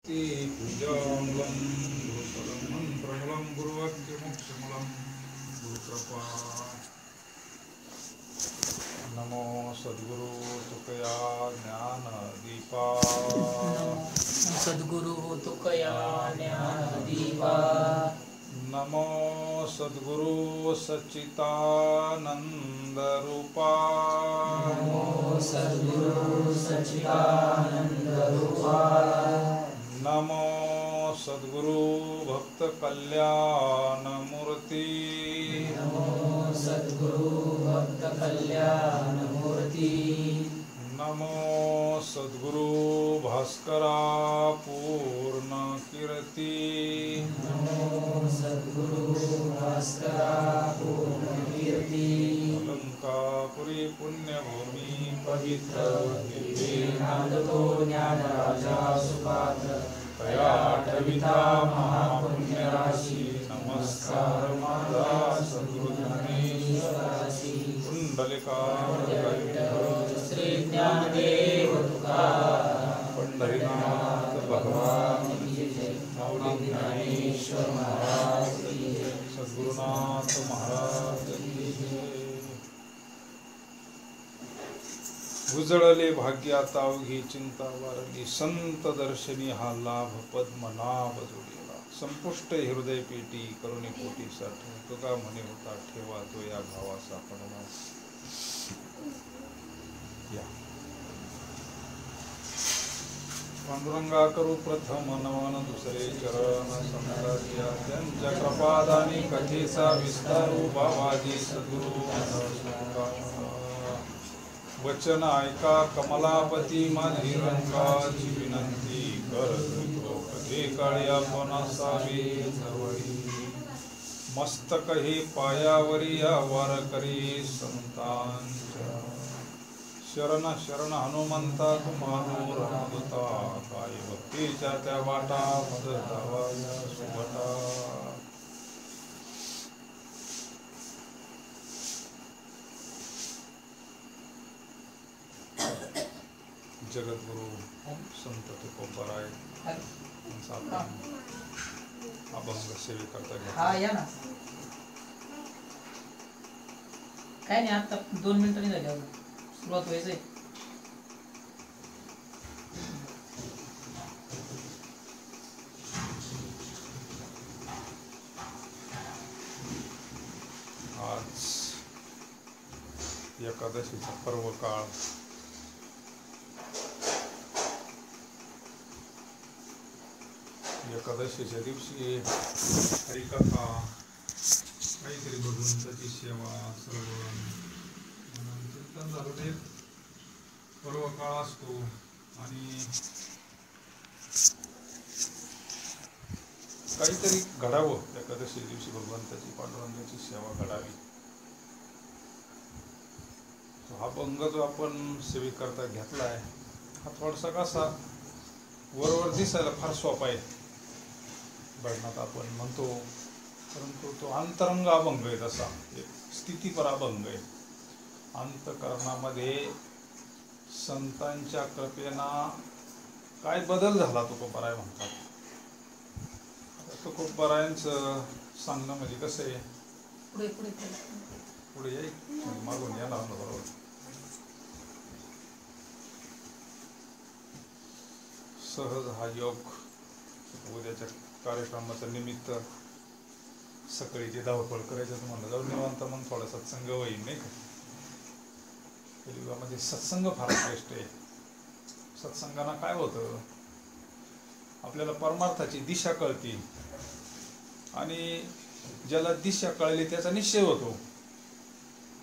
पूजामूलं गुरुपदं मन्त्रमूलं गुरुवाक्यमोक्षमूलं गुरुकृपा। नमो सद्गुरु तुकया ज्ञानदीपा। सद्गुरु तुकया ज्ञानदीपा। नमो सद्गुरु सच्चिदानंदरूपा। नमो सद्गुरु सच्चिदानंदरूपा। नमो सद्गुरु भक्त कल्याणमूर्ति। नमो सद्गुरु भक्त कल्याणमूर्ति। नमो सद्गुरु भास्करा पूर्ण कीर्ति। नमो सद्गुरु भास्करा पूर्ण कीर्ति। अलंकापुरी पुण्यभूमि पवित्र दिव्ये नांदतो ज्ञानराजा सुपात्र तया ठविता महापुण्य राशी। नमस्कार माझा सद्गुरु ज्ञानेश्वरासी। कुंडलिका श्री ज्ञानदेव तुकाराम पंढरीनाथ भगवान की जय। माऊली ज्ञानेश्वर महाराज की जय। सद्गुरुनाथ महाराज की जय। उजळले भाग्यात अवघी चिंता वारली, संत दर्शनी हा लाभ पद्मनाभ जोडीला। संपुष्ट हृदय पेटी करुणी पोटी साठे, तुका म्हणे होता ठेवा तो या भावाचा पडला। या पांडुरंगा करू प्रथम नमन, दुसरे चरण समजाजिया त्यांच्या कृपादानी कथेचा विस्तारू बाबाजी सद्गुरु वचन ऐका कमलापती माझी रंगाची विनंती कर कधी काळी आपण असावी जवळी। मस्तक हे पायावरी या वारकरी संतांच्या, शरण शरण हनुमंता तुम्हाला रामदूता। काय भक्तीच्या त्या वाटा मदतावा सुभटा। जगद्गुरु संत तुकोबाराय यांचा आपण अभंग सेवेकरता हा घेतला। या ना, काय नाही, आता 2 मिनिटांनी झाली अजून सुरुवात व्हायचंय. आज एकादशीचा पर्व काळ, एकादशीच्या दिवशी हरिकथा, काहीतरी भगवंताची सेवा, श्रवण, कीर्तन झालं ते पर्व काळ असतो। आणि काहीतरी घडावं एकादशी दिवशी, भगवंताची पांडुरंगाची सेवा घडावी। हा अभंग जो आपण सेवेकरता घेतलाय हा थोडासा कसा वरवर दिसायला फार सोपा आहे, भजनात आपण म्हणतो, परंतु तो अंतरंग अभंग आहे, तसा एक स्थितीपर अभंग आहे। अंतकरणामध्ये संतांच्या कृपेना काय बदल झाला तुकोबाराय म्हणतात। तुकोबारायांचं सांगणं म्हणजे कसं आहे, पुढे पुढे पुढे येईल मागून येणार ना बरोबर। सहज हा योग, उद्याच्या कार्यक्रमाचं निमित्त सकाळीची धावपळ करायचं तुम्हाला जाऊन निवांत मग थोडा सत्संग होईल, नाही का। युगामध्ये सत्संग फार श्रेष्ठ आहे। सत्संगानं काय होतं, आपल्याला परमार्थाची दिशा कळते, आणि ज्याला दिशा कळली त्याचा निश्चय होतो,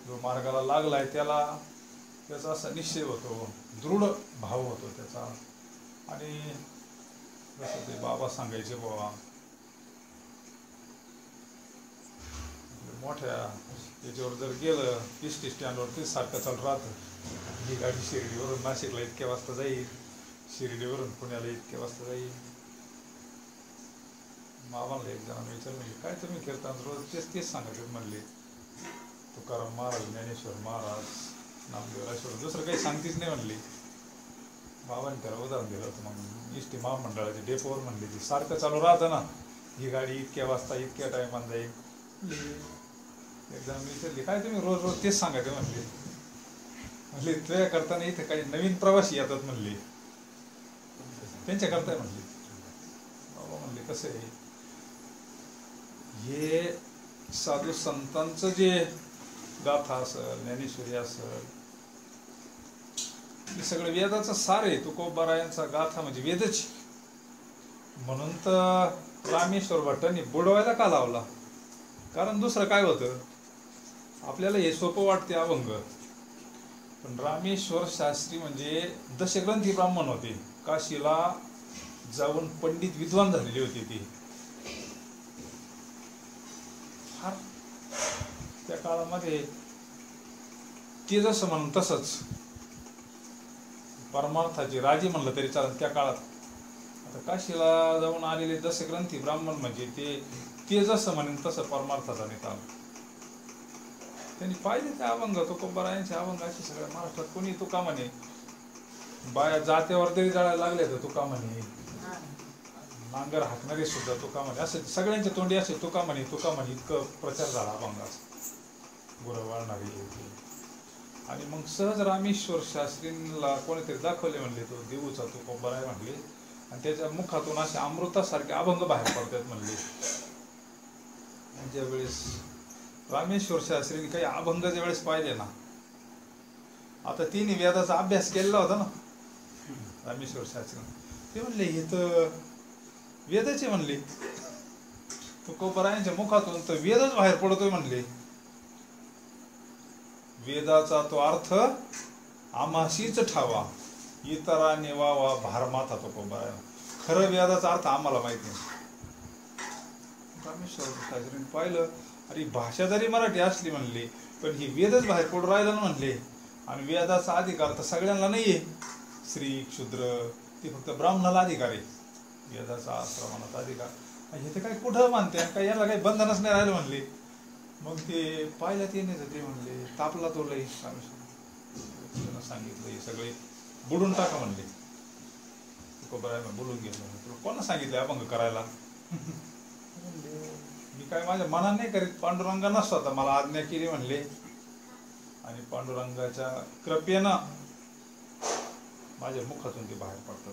जो मार्गाला लागलाय त्याचा असा निश्चय होतो, दृढ भाव होतो त्याचा। आणि जसं ते बाबा सांगायचे, बाबा मोठ्या याच्यावर जर गेलं एसटी स्टँडवर ते सारखं चालू राहतं, ही गाडी शिर्डीवरून नाशिकला इतक्या वाजता जाईल, शिर्डीवरून पुण्याला इतक्या वाजता जाईल। बाबांना एक जणांना विचारलं, म्हणजे काय तुम्ही कीर्तन रोज तेच सांगायचे म्हणले, तुकाराम महाराज, ज्ञानेश्वर महाराज, नामदेव रायश्वर, दुसरं काही सांगतीच नाही म्हणले। बाबांनी त्याला उदाहरण दिलं होतं. मग एस टी महामंडळाच्या डेपोवर म्हणले ती सारखं चालू राहतं ना, ही गाडी इतक्या वाजता इतक्या टायमाला जाईल. एकदा मी विचारली काय तुम्ही रोज रोज तेच सांगायचं म्हणले तुझ्या करताना इथे काही नवीन प्रवासी येतात म्हणले, त्यांच्या करताय म्हणले. बाबा म्हणले कसं आहे, हे साधू संतांचं जे गाथा असेल, ज्ञानेश्वरी असेल, हे सगळं वेदाचं सार आहे. तुकोबारायांचा गाथा म्हणजे वेदच. म्हणून तर रामेश्वर भट्टांनी बुडवायला का लावला? कारण दुसरं काय होतं, आपल्याला हे सोपं वाटते अभंग, पण रामेश्वर शास्त्री म्हणजे दशग्रंथी ब्राह्मण होते. काशीला जाऊन पंडित विद्वान झालेले होते ते. त्या काळामध्ये ते जसं म्हणून तसंच परमार्थाचे राजे म्हणलं तरी चालत त्या काळात. आता काशीला जाऊन आलेले दशग्रंथी ब्राह्मण म्हणजे ते जसं म्हणेन तसं परमार्थाचा नेता. त्यांनी पाहिले ते अभंग, तुकोबारायांचे अभंग असे सगळ्या महाराष्ट्रात कोणी तुका म्हणे, बाया जात्यावर तरी जाळायला लागले तर तुका म्हणे, नांगर हाकणारे सुद्धा तुका म्हणे, असं सगळ्यांच्या तोंडी असे तुका म्हणे इतकं प्रचार झाला अभंगाचा, गुरं वाळणारी. आणि मग सहज रामेश्वर शास्त्रींना कोणीतरी दाखवले म्हणले, तो देऊचा तुकोबाराय म्हणले, आणि त्याच्या मुखातून असे अमृतासारखे अभंग बाहेर पडतात म्हणले. ज्या वेळेस रामेश्वर शास्त्रींनी काही अभंग ज्या वेळेस पाहिले ना, आता तिने वेदाचा अभ्यास केलेला होता ना रामेश्वर शास्त्री, ते म्हणले हे तर वेदाचे म्हणले, तुकोबारायांच्या मुखातून तर वेदच बाहेर पडतोय म्हणले. वेदाचा तो अर्थ आम्हाशीच ठावा, इतरांनी वावा भार माथा तुकोबाराय. खरं वेदाचा अर्थ आम्हाला माहिती नाही. रामेश्वर शास्त्रींनी पाहिलं, अरे भाषा जरी मराठी असली म्हणले, पण ही वेदच बाहेर पडून राहिला ना म्हणले. आणि वेदाचा अधिकार तर सगळ्यांना नाहीये, स्त्री क्षुद्र ते फक्त ब्राह्मणाला अधिकार आहे वेदाचा आश्रमानाचा अधिकार. हे तर काही कुठं मानते, काही याला काही बंधनच नाही राहिलं म्हणले. मग ते पाहिल्यात येण्याचं ते म्हणले तापला तो लई. रामेश्वर सांगितलं हे सगळे बुडून टाका म्हणले. तुकोबाराय बोलून गेलो, तुला कोणा सांगितलं अभंग करायला? मी काय माझ्या मनाने नाही करीत, पांडुरंगानं स्वतः मला आज्ञा केली म्हणले. आणि पांडुरंगाच्या कृपेनं माझ्या मुखातून ते बाहेर पडतात.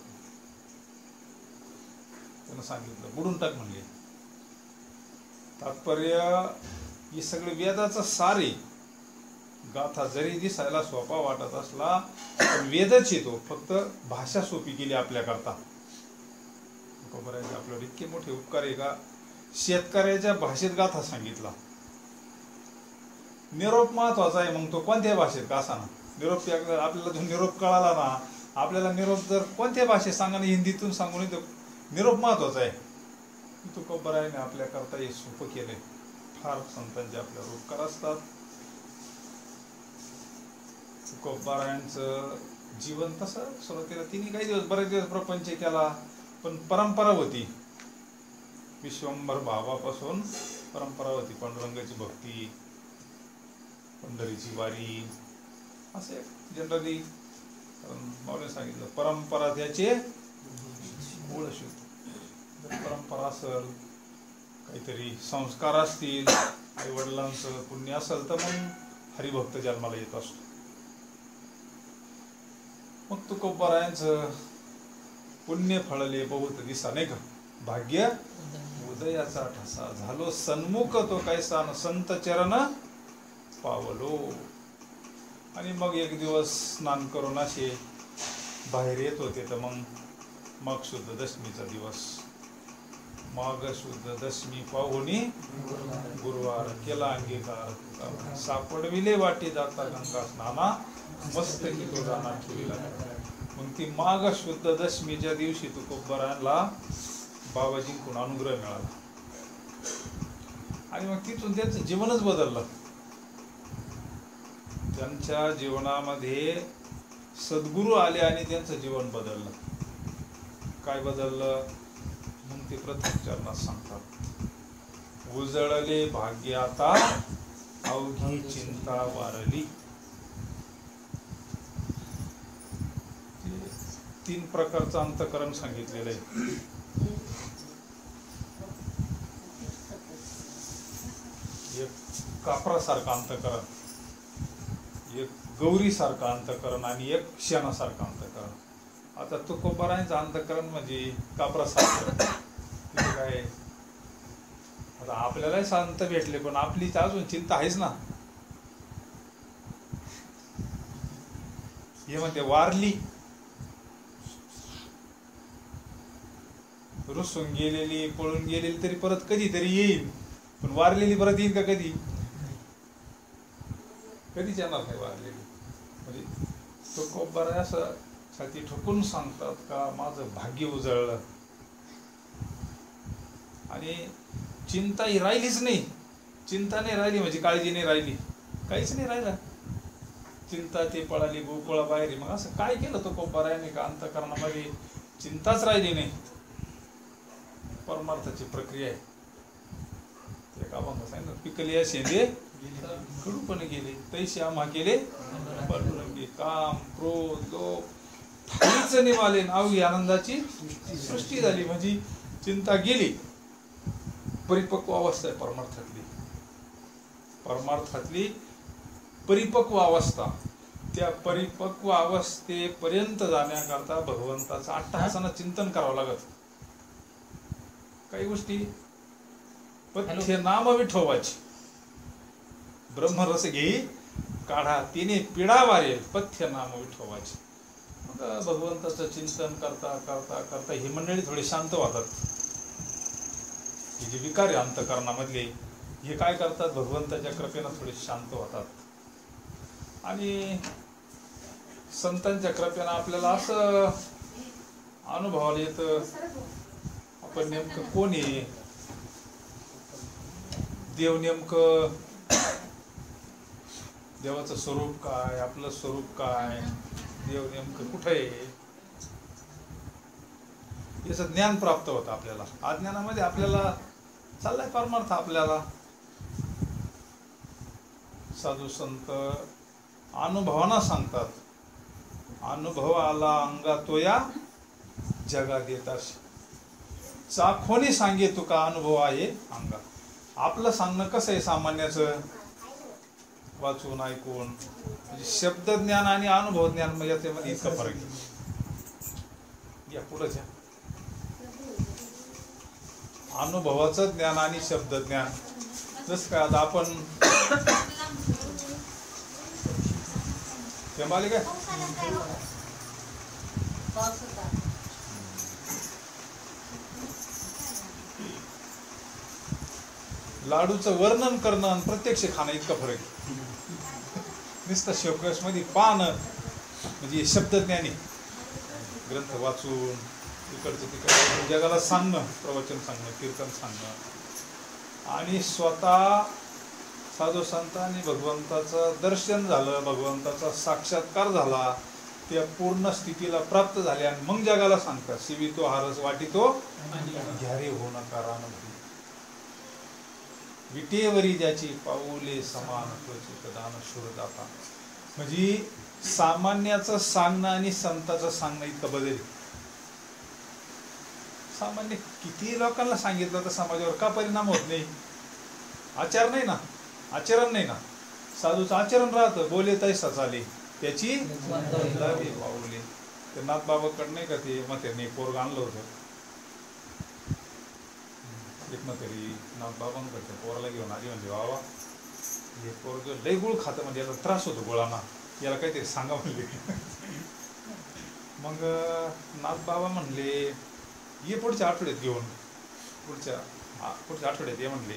त्यानं सांगितलं बुडून टाक म्हणले. तात्पर्य हे सगळे वेदाचं सारे गाथा जरी दिसायला सोपा वाटत असला, पण वेदच येतो, फक्त भाषा सोपी केली आपल्याकरता. तुकोबारायांचे आपल्यावर इतके मोठे उपकार आहे का, शेतकऱ्याच्या भाषेत गाथा सांगितला. निरोप महत्वाचा आहे, मग तो कोणत्या भाषेत का असा ना, निरोप आपल्याला जो निरोप कळाला ना, आपल्याला निरोप जर कोणत्या भाषेत सांगा ना, हिंदीतून सांगून येतो, निरोप महत्वाचा आहे. तुकोबारायाने आपल्या करता हे सोपं केलंय. फार संतांचे आपल्यावर उपकार असतात. तुकोबारायांचं जीवन तसं सुरुवातीला तिने काही दिवस बरेच दिवस प्रपंच केला, पण परंपरा होती विश्वंभर भावापासून परंपरा होती. पांडुरंगाची भक्ती, पंढरीची वारी, असे जनरली माऊलीने सांगितलं परंपरा त्याचे मूळ शुद्ध. जर परंपरा असेल, काहीतरी संस्कार असतील, आई वडिलांचं पुण्य असेल, तर मग हरिभक्त जन्माला येत असतो. मग तुकोबारायांचं पुण्य फळले बहुत दिसा, नाही का, भाग्य उदयाचा ठसा झालो सन्मुख तो कैसा न संत चरण पावलो. आणि मग एक दिवस स्नान करून असे बाहेर येत होते, तर मग शुद्ध दशमीचा दिवस, माघ शुद्ध दशमी पाहुणी गुरुवार केला अंगीकार, सापडविले वाटी जाता गंगा स्नाना, मस्त की तो जाना ठेविला. मग ती माघ शुद्ध दशमीच्या दिवशी तुकोबारायांना बाबाजींकडून अनुग्रह मिळाला. आणि मग तिथून त्यांचं जीवनच बदललं. त्यांच्या जीवनामध्ये सद्गुरू आले आणि त्यांचं जीवन बदललं. काय बदललं मग ते प्रत्येक चरणात सांगतात. उजळले भाग्य आता अवघी चिंता वारली. 3 प्रकारचं अंतःकरण सांगितलेलं आहे. एक कापरासारखं अंतःकरण, एक गौरीसारखं अंतःकरण आणि एक क्षणासारखं अंतःकरण. आता तुकोबारायांचं अंतःकरण म्हणजे कापरासारखं. तिथे काय आता आपल्यालाही शांत भेटले, पण आपली अजून चिंता आहेच ना. हे म्हणते वारली, रुसून गेलेली, पळून गेलेली तरी परत कधीतरी येईल, पण वारलेली परत येईल का? कधीच येणार नाही वारलेली. म्हणजे तुकोबाराय असं छाती ठोकून सांगतात का माझं भाग्य उजळलं आणि चिंता ही राहिलीच नाही. चिंता नाही राहिली म्हणजे काळजी नाही राहिली, काहीच नाही राहिलं. चिंता ते पळाली गोकुळा बाहेर. मग असं काय केलं तुकोबारायाने का अंतःकरणामध्ये चिंताच राहिली नाही. परमार्थाची प्रक्रिया आहे. ते का म्हणतात सांगितलं, पिकलिया शेंदे कडूपणे गेले, तैसे आम्हा केले पांडुरंगी. काम क्रोध लोभ ठाईच निवाले, नावी आनंदाची सृष्टी झाली. म्हणजे चिंता गेली. परिपक्व अवस्था आहे परमार्थातली परिपक्व अवस्था. त्या परिपक्व अवस्थेपर्यंत जाण्याकरता भगवंताचं अट्टहासानं चिंतन करावं लागत. काही गोष्टी पथ्य नाम विठोबाची, ब्रह्मरस घेई काढा तिने पिढा वारेल, पथ्य नाम विठोबाची. मग भगवंताचं चिंतन करता करता करता ही मंडळी थोडी शांत होतात. जे विकार आहे अंतःकरणामधले हे काय करतात, भगवंताच्या कृपेनं थोडे शांत होतात. आणि संतांच्या कृपेनं आपल्याला असं अनुभवाला येतं आपण नेमकं कोण आहे, देव नेमकं, देवाचं स्वरूप काय, आपलं स्वरूप काय, देव नेमकं कुठं आहे, याचं ज्ञान प्राप्त होतं आपल्याला. अज्ञानामध्ये आपल्याला चाललाय परमार्थ. आपल्याला साधू संत अनुभवानं सांगतात, अनुभव आला अंगा तोया जगा देता, चाखोनी सांगे तुका अनुभव आहे अंगा. आपलं सांगणं कसं आहे सामान्याचं, वाचून ऐकून, म्हणजे शब्द ज्ञान आणि अनुभव ज्ञान याच्यामध्ये इतका फरक आहे. या पुढे घ्या. अनुभवाचं ज्ञान आणि शब्द ज्ञान. जसं काय आता आपण आले काय लाडूचं वर्णन करणं आणि प्रत्यक्ष खाणं इतका फरक आहे. नुसतं शोकस मध्ये पाहणं म्हणजे शब्दज्ञानी, ग्रंथ वाचून इकडचं तिकडचं जगाला सांगणं, प्रवचन सांगणं, कीर्तन सांगणं, आणि स्वतः साधू संतांनी भगवंताचं दर्शन झालं, भगवंताचा साक्षात्कार झाला, त्या पूर्ण स्थितीला प्राप्त झाले आणि मग जगाला सांगतात शिवितो हारस वाटितो घ्यारे हो नका रानती, विटेवरी ज्याची पाऊले समान क्वचित दान शूरदाता. म्हणजे सामान्याचं सांगणं आणि संताचं सांगणं इतकं बदल. सामान्य किती लोकांना सांगितलं तर समाजावर का परिणाम होत नाही? आचार नाही ना, आचरण नाही ना. साधूचं आचरण राहतं, बोले तैसा चाले त्याची पाऊले. ते नाथ बाबाकडं नाही का ते म्हातारीने पोरग आणलं होतं, एक म्हातारी नाथ बाबांकडे पोराला घेऊन आली. म्हणजे बाबा हे पोरग लय गुळ खातं, म्हणजे याचा त्रास होतो गुळांना, याला काहीतरी सांगा म्हणले. मग नाथ बाबा म्हणले ये पुढच्या आठवड्यात घेऊन, पुढच्या आठवड्यात ये म्हणले.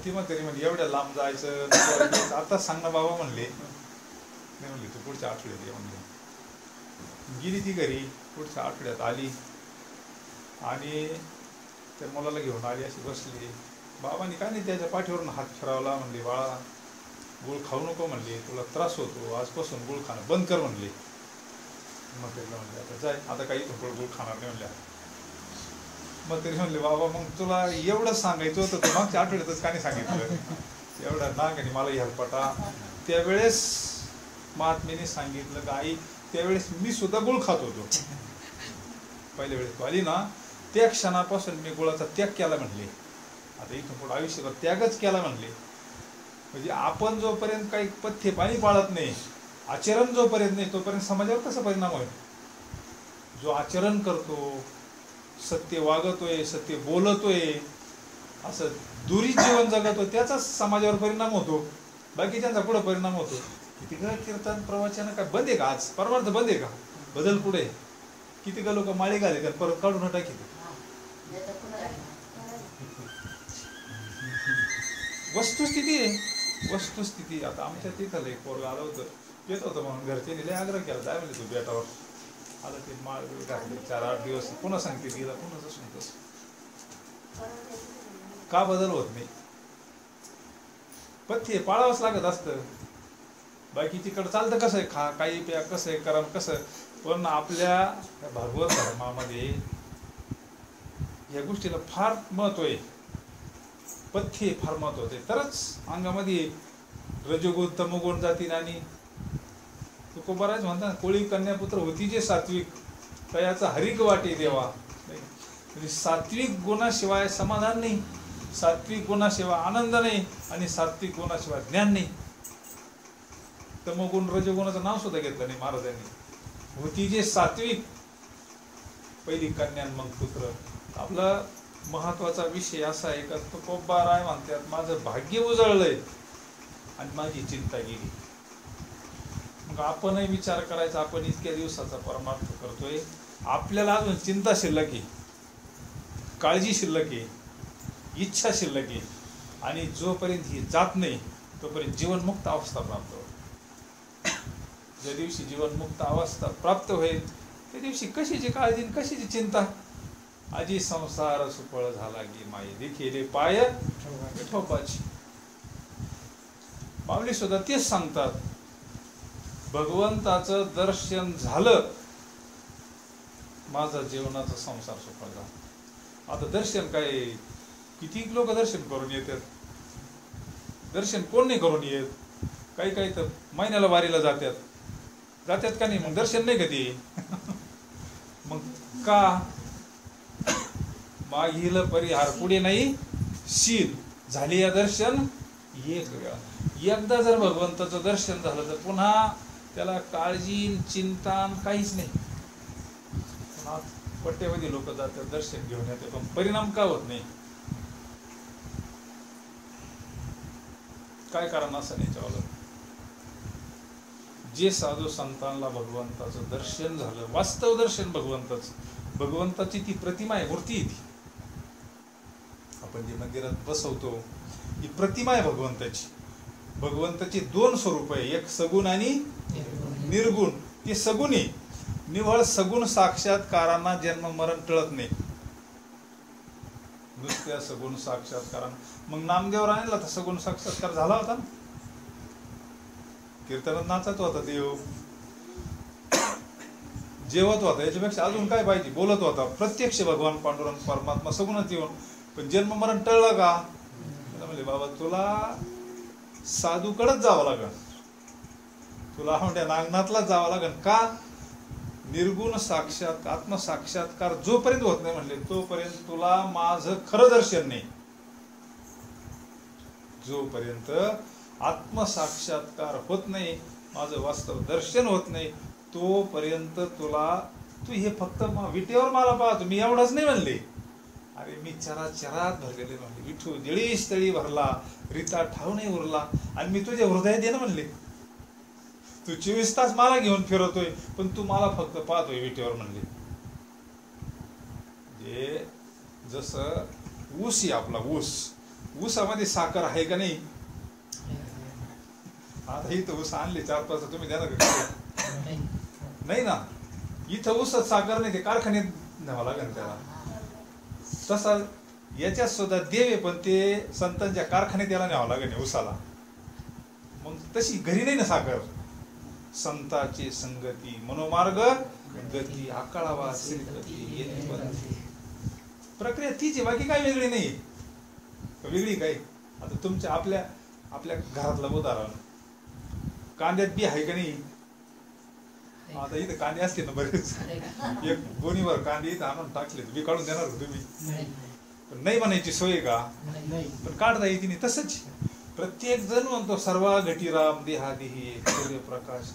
ती म्हातारी म्हणजे एवढ्या लांब जायचं आता सांग ना बाबा म्हणले. नाही म्हणले तू पुढच्या आठवड्यात ये म्हणले. गेली ती घरी, पुढच्या आठवड्यात आली आणि त्या मुलाला घेऊन आली, अशी बसली. बाबांनी काय नाही त्याच्या पाठीवरून हात फिरवला. म्हणले बाळा गुळ खाऊ नको म्हणले, तुला त्रास होतो, आजपासून गुळ खाणं बंद कर म्हणले. मग त्याला म्हणले आता जाय, आता काही गुळ खाणार नाही म्हणल्या. मग तरी म्हणले बाबा मग तुला एवढं सांगायचं होतं तर मागच्या आठवड्यातच का नाही सांगितलं, एवढा नाग आणि मला ह्याला पटा. त्यावेळेस महात्मेने सांगितलं का आई त्यावेळेस मी सुद्धा गुळ खात होतो. पहिल्या वेळेस आली ना, त्या क्षणापासून मी गुळाचा त्याग केला म्हणले. आता इथून पुढे आयुष्यभर त्यागच केला म्हणले. म्हणजे आपण जोपर्यंत काही पथ्य पाणी पाळत नाही, आचरण जोपर्यंत नाही, तोपर्यंत समाजावर कसा परिणाम होईल. जो आचरण करतो, सत्य वागतोय, सत्य बोलतोय, असं दुरीत जीवन जगतो, त्याचाच समाजावर परिणाम होतो. बाकीच्यांचा पुढे परिणाम होतो. किती का कीर्तन प्रवचन काय बंद आहे का? आज परमार्थ बंद आहे का? बदल पुढे किती का लोक माळी घाले का परत काढून टाकी. वस्तुस्थिती आहे, वस्तुस्थिती. आता आमच्या तिथं एक पोरग आलं होतं, येत होतं म्हणून घरचे लय आग्रह केला, जाय म्हणजे तू बेटावर. आलं ते माळ घातले 4-8 दिवस, पुन्हा सांगते गेला, पुन्हा जसं तसं. का बदल होत नाही? पथ्य पाळावंच लागत असतं. बाकी तिकडं चालतं कसं आहे, खा काही प्या, कसं आहे करा कसं. पण आपल्या भागवत धर्मामध्ये या गोष्टीला फार महत्व आहे. पथ्य फार महत्वाचं आहे, तरच अंगामध्ये रजोगुण तमोगुण जातील. आणि तुकोबाराज म्हणतात, कोळी कन्यापुत्र होती जे सात्विक, तयाचा हरिक वाटे देवा. म्हणजे सात्विक गुणाशिवाय समाधान नाही, सात्विक गुणाशिवाय आनंद नाही, आणि सात्विक गुणाशिवाय ज्ञान नाही. तमोगुण रजोगुणाचं नाव सुद्धा घेतलं नाही महाराजांनी. होती जे सात्विक, पहिली कन्या मग पुत्र. आपला महत्वाचा विषय असा आहे का, तुकोबाराय म्हणतात, माझं भाग्य उजळलंय आणि माझी चिंता गेली. मग आपणही विचार करायचा, आपण इतक्या दिवसाचा परमार्थ करतोय, आपल्याला अजून चिंता शिल्लक आहे, काळजी शिल्लक आहे, इच्छा शिल्लक आहे. आणि जोपर्यंत ही जात नाही तोपर्यंत जीवनमुक्त अवस्था प्राप्त होईल. ज्या दिवशी जीवनमुक्त अवस्था प्राप्त होईल त्या दिवशी कशाची काळजी, कशाची चिंता. आजी संसार सुफळ झाला की माई देखिले पाय विठोबाची. माऊली सुद्धा तेच सांगतात, भगवंताचं दर्शन झालं, माझा जीवनाचा संसार सुफळ झाला. आता दर्शन काय, किती लोक दर्शन करून येतात, दर्शन कोण नाही करून येत. काही काही तर महिन्याला वारीला जातात का नाही, मग दर्शन नाही कधी. मग का, मागील परिहार पुढे नाही शील. झाले या दर्शन एक वेळा. एकदा जर भगवंताचं दर्शन झालं तर पुन्हा त्याला काळजी चिंता काहीच नाही. पट्ट्यामध्ये लोक जातात दर्शन घेऊन येते, पण परिणाम का होत नाही? काय कारण असं नाही चाललं. जे साधू संतांना भगवंताचं दर्शन झालं, वास्तव दर्शन भगवंताचं, भगवंताची ती प्रतिमा आहे, मूर्ती आहे ती. आपण जे मंदिरात बसवतो ही प्रतिमा आहे भगवंताची. भगवंताची 2 स्वरूप आहे, एक सगुण आणि निर्गुण. ते सगुण आहे, निव्वळ सगुण साक्षात्कारांना जन्म मरण टळत नाही. नुसत्या सगुण साक्षात्कारांना मग नामदेव राहिला तर सगुण साक्षात्कार झाला होता ना. कीर्तनात नाचत होता देव, जेवत होता, याच्यापेक्षा अजून काय पाहिजे. बोलत होता, प्रत्यक्ष भगवान पांडुरंग परमात्मा सगुणच येऊन. पण जन्म मरण टळलं का? म्हणजे बाबा तुला साधूकडेच जावं लागेल, तुला म्हणजे नागनाथलाच जावं लागेल. का? निर्गुण साक्षात आत्मसाक्षात्कार जोपर्यंत होत नाही म्हणले तोपर्यंत तुला माझं खरं दर्शन नाही. जोपर्यंत आत्मसाक्षात्कार होत नाही, माझं वास्तव दर्शन होत नाही, तोपर्यंत तू हे फक्त विटेवर मला पाहतो, मी एवढाच नाही म्हणले. अरे मी चराचरात भरलेले म्हणले. विठू दिळी स्थळी भरला, रीता ठाव नाही उरला, आणि मी तुझ्या हृदयात ये ना म्हणले. तू 24 तास मला घेऊन फिरवतोय, पण तू मला फक्त पाहतोय विटेवर म्हणले. जे जसं ऊस आहे आपला, ऊसामध्ये साखर आहे का नाही? आता इथं ऊस आणले 4-5 तुम्ही द्या ना. नाही ना, इथं ऊसात साखर नाही, ते कारखान्यात न्यावं लागेल त्याला. तसा याच्यात सुद्धा देव आहे, पण ते संतांच्या कारखान्यात याला न्यावं लागेल ऊसाला. मग तशी घरी नाही ना साखर. संताची संगती मनोमार्ग गती, आकाळावा श्रीगती येती बनती. प्रक्रिया तीच आहे, बाकी काय वेगळी नाही. वेगळी काय? आता तुमच्या आपल्या घरातलं उदाहरण, कांद्यात बी आहे का नाही? आता इथे कांदे असते ना बरेच, एक गोणीवर कांदे इथं आणून टाकले, मी काढून देणार होतो तुम्ही, पण नाही म्हणायची सोय का, पण काढता येते नाही. तसंच प्रत्येक जण म्हणतो सर्वा घटीराम देहा देही सूर्यप्रकाश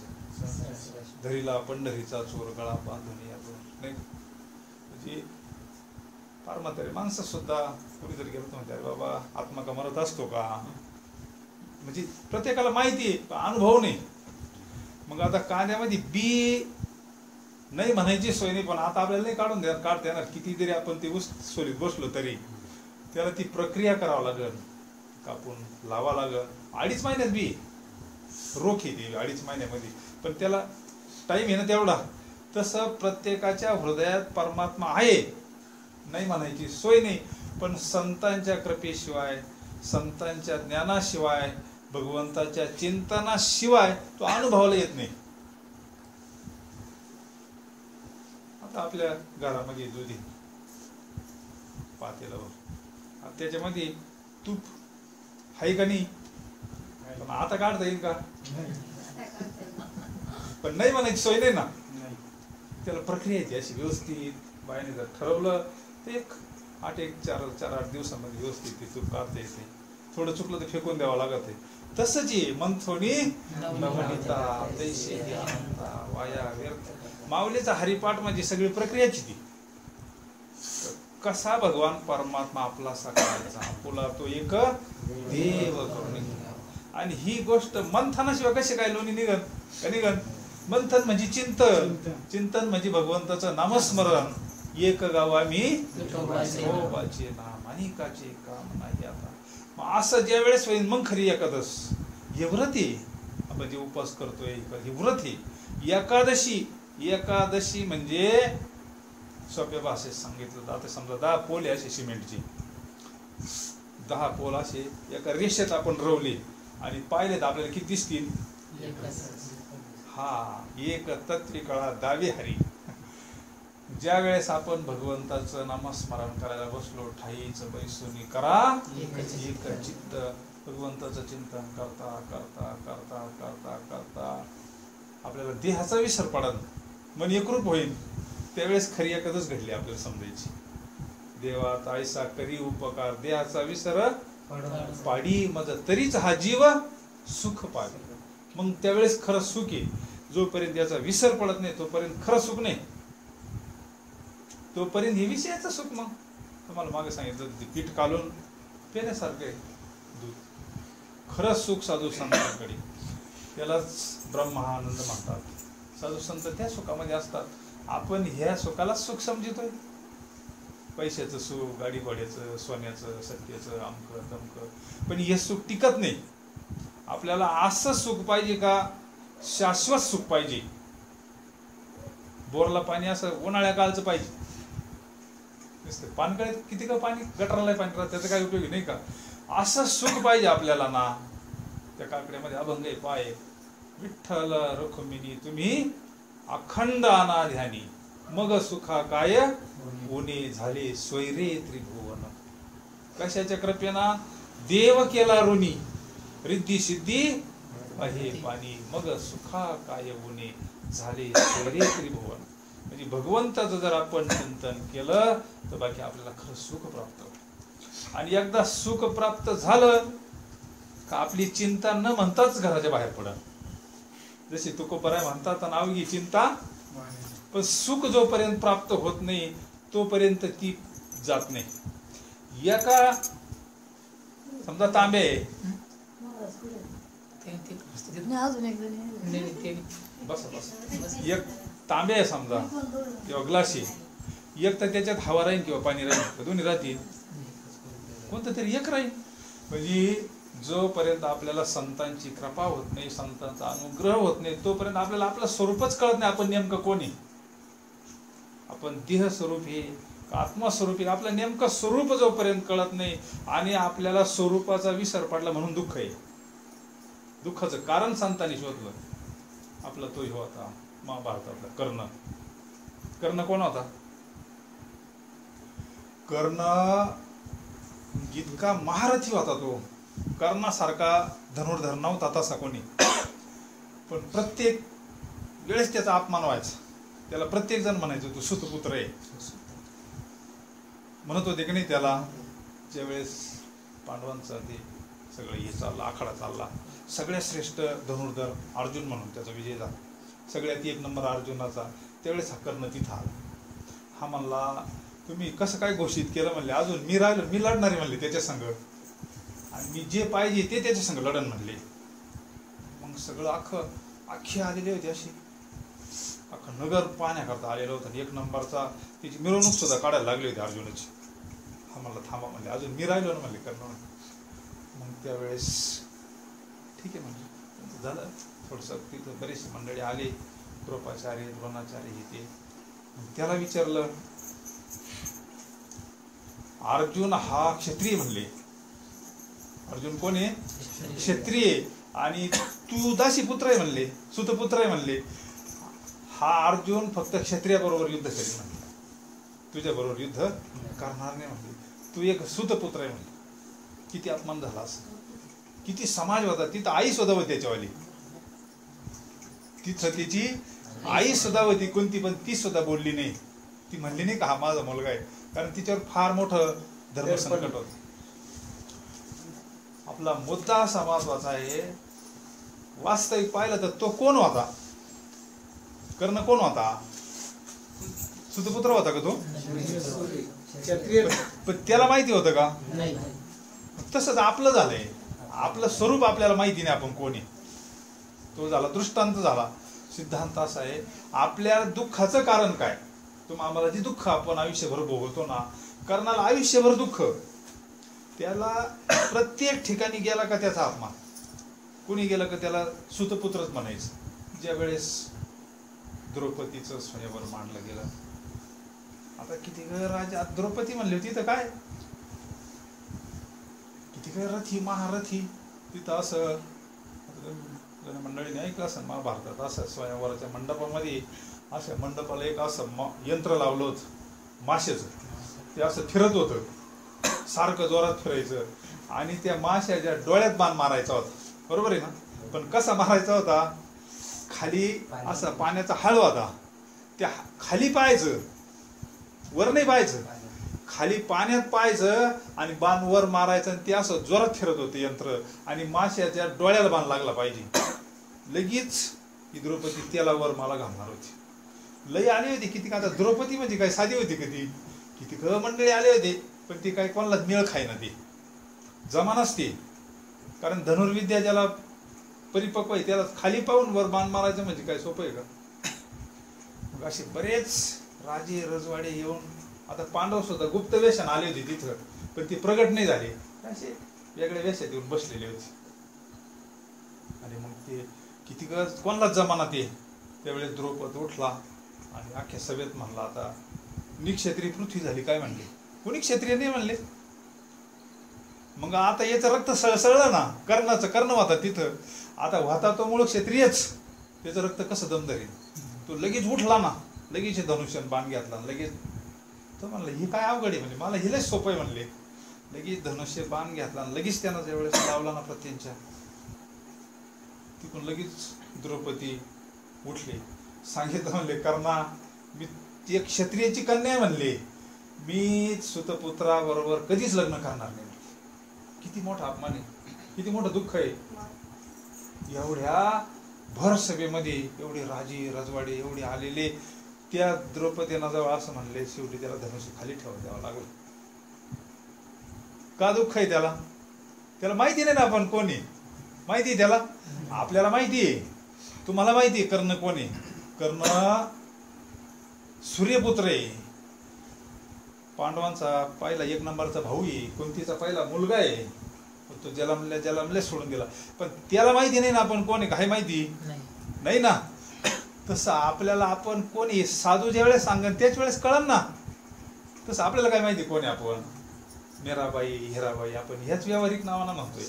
धरीला पंढरीचा चोर गळा बांधून यातो, नाही म्हणजे फार म्हातारे माणसं सुद्धा कोणीतरी गेलो तर म्हणते अरे बाबा आत्मा का मरत असतो का, म्हणजे प्रत्येकाला माहिती आहे पण अनुभव नाही. मग आता कांद्यामध्ये बी नाही म्हणायची सोय नाही, पण आता आपल्याला नाही काढता येणार. किती जरी आपण ते ऊस सोलीत बसलो तरी त्याला ती प्रक्रिया करावं लागेल, कापून लावा लागेल. 2.5 महिन्यात बी रोख येते 2.5 महिन्यामध्ये, पण त्याला टाइम आहे ना तेवढा. तसं प्रत्येकाच्या हृदयात परमात्मा आहे, नाही म्हणायची सोय नाही. पण संतांच्या कृपेशिवाय, संतांच्या ज्ञानाशिवाय, भगवंताच्या चिंतनाशिवाय तो अनुभवाला येत नाही. आता आपल्या घरामध्ये दुधी पातेल्यावर त्याच्यामध्ये तूप आहे का नाही, पण आता काढता येईल का, पण नाही म्हणायची सोय नाही ना. त्याला प्रक्रिया येते अशी व्यवस्थित. बायाने जर ठरवलं तर 4-8 दिवसामध्ये व्यवस्थित ते तूप काढता येते. थोडं चुकलं तर फेकून द्यावं लागत आहे. तसंच आहे मंथोनी नवनीता तैसे अनंता वाया व्यर्थ. माऊलीचा हरिपाठ म्हणजे सगळी प्रक्रियाची ती. कसा भगवान परमात्मा आपला करायचा, आपला तो एक देव करून. आणि ही गोष्ट मंथनाशिवाय कशी काय लोणी निघन. मंथन म्हणजे चिंतन, चिंतन म्हणजे भगवंताचं नामस्मरण. एक गावा मी विठोबाचे नाम अनेकाचे काम नाही आता. मग असं ज्या वेळेस होईल मग खरी एकादश. हे व्रत आहे आपण जे उपवास करतोय, हे व्रत आहे. एकादशी म्हणजे सोप्या भाषेत सांगितलं तर आता समजा 10 पोल असे सिमेंटचे, 10 पोल असे एका रेषेत आपण रवले आणि पाहिले तर आपल्याला किती दिसतील. हा एक तत्विकळा दावे हरी. ज्या वेळेस आपण भगवंताचं नामस्मरण करायला बसलो, ठाईचं बैसुनी करा एक चित्त. भगवंताचं चिंतन करता करता करता करता करता आपल्याला देहाचा विसर पडन, मन एकरूप होईल. त्यावेळेस खरी एकादश घडली आपल्याला समजायची. देवात आयसा करी उपकार देहाचा विसर पाडी मज तरीच हा जीव सुख पावी. मग त्यावेळेस खरं सुख आहे. जोपर्यंत याचा विसर पडत नाही तोपर्यंत खरं सुख नाही. तोपर्यंत हे विषयाचं सुख. मग तुम्हाला मागे सांगितलं पीठ काढून पेण्यासारखं आहे दूध. खरं सुख साधू संतांकडे, त्यालाच ब्रह्मानंद म्हणतात. साधू संत त्या सुखामध्ये असतात. आपण ह्या सुखाला सुख समजतोय. पैशाचं सुख, गाडी घोड्याचं, सोन्याचं, सत्याचं, अमकं तमकं. पण हे सुख टिकत नाही. आपल्याला असं सुख पाहिजे का शाश्वत सुख पाहिजे. बोरला पाणी असं उन्हाळ्या काळचं पाहिजे. पानकळ्यात किती का पाणी, गटाराला पाणी राहतं, त्याचा काही उपयोग नाही का. असं सुख पाहिजे आपल्याला ना. त्या काकड्यामध्ये अभंग आहे, पाय विठ्ठल रुक्मिणी तुम्ही अखंड आणा ध्यानी, मग सुखा काय उणे झाले स्वैरे त्रिभुवन. कशाच्या कृपेना, देव केला ऋणी रिद्धी सिद्धी आहे पाणी, मग सुखा काय उणे झाले स्वैरे त्रिभुवन. म्हणजे भगवंताचं जर आपण चिंतन केलं तर बाकी आपल्याला खरं सुख प्राप्त होतं. आणि एकदा सुख प्राप्त झालं का आपली चिंता न म्हणताच घराच्या बाहेर पडा. जशी तुकोबराय म्हणतात नाव घे चिंता. पण सुख जोपर्यंत प्राप्त होत नाही तोपर्यंत ती जात नाही. एका समजा तांबे बस एक तांबे आहे समजा किंवा ग्लास आहे, एक तर त्याच्यात हवा राहील किंवा पाणी राहील, दोन्ही राहतील. कोणतं तरी एक राहील. म्हणजे जोपर्यंत आपल्याला संतांची कृपा होत नाही, संतांचा अनुग्रह होत नाही तोपर्यंत आपल्याला आपलं स्वरूपच कळत नाही. आपण नेमकं कोणी, आपण देह स्वरूप हे आत्मस्वरूप हे, आपलं नेमकं स्वरूप जोपर्यंत कळत नाही आणि आपल्याला स्वरूपाचा विसर पडला म्हणून दुःख आहे. दुःखाचं कारण संतांनी शोधलं. आपला तोही होता महाभारतातला कर्ण. कर्ण कोण होता? कर्ण इतका महारथी होता तो. कर्णासारखा धनुर्धर नव्हता तसा कोणी. पण प्रत्येक वेळेस त्याचा अपमान व्हायचा. त्याला प्रत्येक जण म्हणायचं तू सुतपुत्र आहे म्हणत होते की नाही त्याला. ज्यावेळेस पांडवांचा ते सगळं हे चालला, आखाडा चालला, सगळ्यात श्रेष्ठ धनुर्धर अर्जुन म्हणून त्याचा विजय झाला, सगळ्यात एक नंबर अर्जुनाचा. त्यावेळेस हा कर्ण तिथं आला. हा म्हणला तुम्ही कसं काय घोषित केलं म्हणले, अजून मी राहिलो, मी लढणारे म्हणले त्याच्या संग, आणि मी जे पाहिजे ते त्याच्या संग लढण म्हणले. मग सगळं अख्खे आलेले होते, अशी अख्खं नगर पाहण्याकरता आलेलं होतं. एक नंबरचा त्याची मिरवणूक सुद्धा काढायला लागली होती अर्जुनाची. हा म्हणला थांबा म्हणले, अजून मी राहिलो ना म्हणले कर्ण. मग त्यावेळेस ठीक आहे म्हणजे झालं थोडंसं. तिथं बरेचसे मंडळी आले, द्रोपाचार्य, द्रोणाचार्य हे ते. त्याला विचारलं, अर्जुन हा क्षत्रिय म्हणले. अर्जुन कोण आहे? क्षत्रिय. आणि तू दासीपुत्र आहे म्हणले, सुतपुत्र आहे म्हणले. हा अर्जुन फक्त क्षत्रियाबरोबर युद्ध करेल म्हणले, तुझ्या बरोबर युद्ध करणार नाही म्हणले. तू एक सुतपुत्र आहे म्हणले. किती अपमान झाला असं, किती समाज होता तिथं. आई सुद्धा होती त्याच्यावाली, तिथं त्याची आई सुद्धा होती कोणती, पण ती सुद्धा बोलली नाही. ती म्हणली नाही का हा माझा मुलगा आहे, कारण तिच्यावर फार मोठं धर्मसंकट होतं. आपला मुद्दा असा महत्वाचा आहे, वास्तविक पाहिलं तर तो कोण होता? कर्ण कोण होता? सुतपुत्र होता का तो? पण त्याला माहिती होतं का? तसंच आपलं झालंय, आपलं स्वरूप आपल्याला माहिती नाही आपण कोणी. तो झाला दृष्टांत झाला. सिद्धांत असा आहे, आपल्या दुःखाचं कारण काय? आम्हाला जे दुःख आपण आयुष्यभर भोगवतो ना, कर्णाला आयुष्यभर दुःख, त्याला प्रत्येक ठिकाणी गेला का त्याचा अपमान, कुणी गेलं का त्याला सुतपुत्रच म्हणायचं. ज्या वेळेस द्रौपदीचं स्वयंवर मांडलं गेलं, आता किती राजा द्रौपदी म्हणली होती तर काय, किती काय रथी महारथी तिथं. असं मंडळीने ऐकलं असं महाभारतात, असं स्वयंवराच्या मंडपामध्ये असं मंडपाला एक असं यंत्र लावलं होतं माशाचं. ते असं फिरत होतं, सारखं जोरात फिरायचं, आणि त्या माशाच्या डोळ्यात बाण मारायचा होता. बरोबर आहे ना? पण कसा मारायचा होता? खाली असा पाण्याचा हळ होता, त्या खाली पाहायचं, वर नाही पाहायचं, खाली पाण्यात पाहायचं आणि बाण वर मारायचं. आणि ते असं जोरात फिरत होते यंत्र, आणि माशाच्या डोळ्याला बाण लागला पाहिजे. लगेच ही द्रौपदी त्याला वर मला घालणार होती. लई आली होती किती का. आता द्रौपदी म्हणजे काय साधी होती कधी, किती मंडळी आले होते, पण ती काय कोणाला मेळ खाय ना, ती जमानाच ती. कारण धनुर्विद्या ज्याला परिपक्व आहे त्याला खाली पाहून वर बाण मारायचं म्हणजे काय सोपं आहे का? मग असे बरेच राजे रजवाडे येऊन, आता पांडव सुद्धा गुप्त वेशाने आले होते तिथं, पण ती प्रगट नाही झाली, असे वेगळ्या वेशात येऊन बसलेले होते. आणि मग ते किती कोणालाच जमाना ते. त्यावेळेस द्रौपद उठला आणि अख्ख्या सभेत म्हणला, आता निक्षत्रिय पृथ्वी झाली काय म्हणले, कोणी क्षत्रिय नाही म्हणले. मग आता याचं रक्त सळसळलं ना, कर्णाचं, कर्ण होता तिथं, आता होता तो मूळ क्षत्रियच, त्याचं रक्त कसं दम धरेल. तो लगेच उठला ना, लगेच धनुष्यन बाण घेतला, लगेच तो म्हणलं ही काय अवघड आहे म्हणजे, मला हिलाच सोपं आहे म्हणले. लगेच धनुष्य बाण घेतला, लगेच त्यानं ज्यावेळेस लावला ना प्रत्येच्या, तिकडून लगेच द्रौपदी उठली, सांगितलं म्हणले, कर्णा मी एक क्षत्रियाची कन्या आहे म्हणले, मी सुतपुत्राबरोबर कधीच लग्न करणार नाही. किती मोठा अपमान आहे, किती मोठं दुःख आहे. एवढ्या भर सभेमध्ये एवढे राजे रजवाडे एवढे आलेले, त्या द्रौपदीना जवळ असं म्हणले, शेवटी त्याला धनुष्य खाली ठेवून द्यावं लागलं. का दुःख आहे त्याला? त्याला माहिती नाही ना आपण कोणी, माहिती आहे त्याला, आपल्याला माहिती आहे, तुम्हाला माहिती आहे कर्ण कोण आहे. कर्ण सूर्यपुत्र आहे, पांडवांचा पहिला एक नंबरचा भाऊ आहे, कुंतीचा पहिला मुलगा आहे. तो जलमले सोडून गेला, पण त्याला माहिती नाही ना आपण कोण आहे, काय माहिती नाही ना. तसं आपल्याला आपण कोण आहे साधू ज्या वेळेस सांगन त्याच वेळेस कळन ना. तसं आपल्याला काय माहिती कोण आहे आपण. मीराबाई, हिराबाई आपण ह्याच व्यावहारिक नावानं म्हणतोय.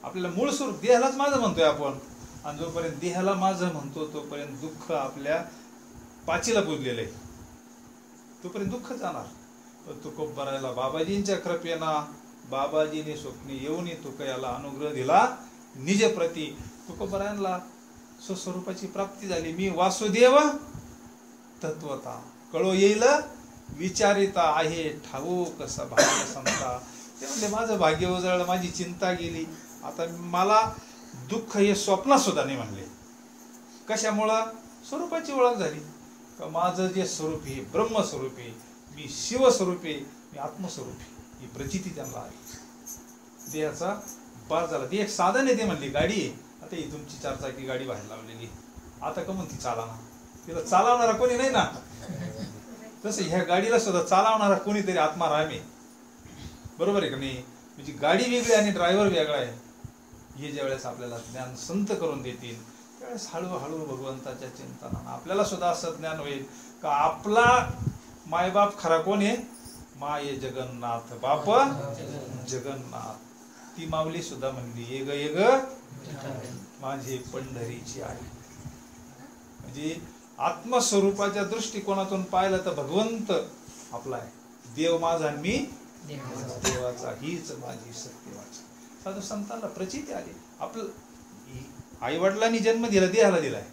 आपल्याला मूळ स्वरूप देहालाच माझं म्हणतोय आपण, आणि जोपर्यंत देहाला माझं म्हणतो तोपर्यंत दुःख आपल्या पाचीला पुजलेलं आहे, तोपर्यंत दुःख जाणार. पण तुकोबरायला बाबाजींच्या कृपेना, बाबाजीने स्वप्नी येऊन तुकयाला अनुग्रह दिला निज प्रती. तुकोबरायांना स्वस्वरूपाची प्राप्ती झाली. मी वासुदेव तत्वता कळो येईल विचारिता आहे ठाऊक कसा भाग्य संता. ते म्हणजे माझं भाग्य उजळलं, माझी चिंता गेली. आता मला दुःख हे स्वप्नात सुद्धा नाही म्हणले. कशामुळं? स्वरूपाची ओळख झाली का माझं जे स्वरूप आहे ब्रह्मस्वरूप आहे, मी शिवस्वरूप आहे, मी आत्मस्वरूप आहे, ही प्रचिती त्यांना आली. देहाचा बाज झाला. ती एक साधन आहे. ते म्हणली गाडी आहे. आता ही तुमची 4 चाकी गाडी बाहेर लावलेली, आता का म्हणती चालना, तिला चालवणारा कोणी नाही ना. तसं ह्या गाडीला सुद्धा चालवणारा कोणीतरी आत्माराम आहे. बरोबर आहे का नाही? म्हणजे गाडी वेगळी आणि ड्रायव्हर वेगळा आहे. हे ज्या वेळेस आपल्याला ज्ञान संत करून देतील त्यावेळेस हळूहळू भगवंताच्या चिंतनानं आपल्याला सुद्धा असं ज्ञान होईल का आपला मायबाप खरा कोण आहे? माये जगन्नाथ बाप जगन्नाथ. ती माऊली सुद्धा म्हणली येग येग माझे पंढरीची आई. म्हणजे आत्मस्वरूपाच्या दृष्टिकोनातून पाहिलं तर भगवंत आपला आहे, देव माझा मी देवाचा, हीच माझी सत्यवाची. साधू संतांना प्रचिती आली. आपलं आई वडिलांनी जन्म दिला, देहाला दिलाय.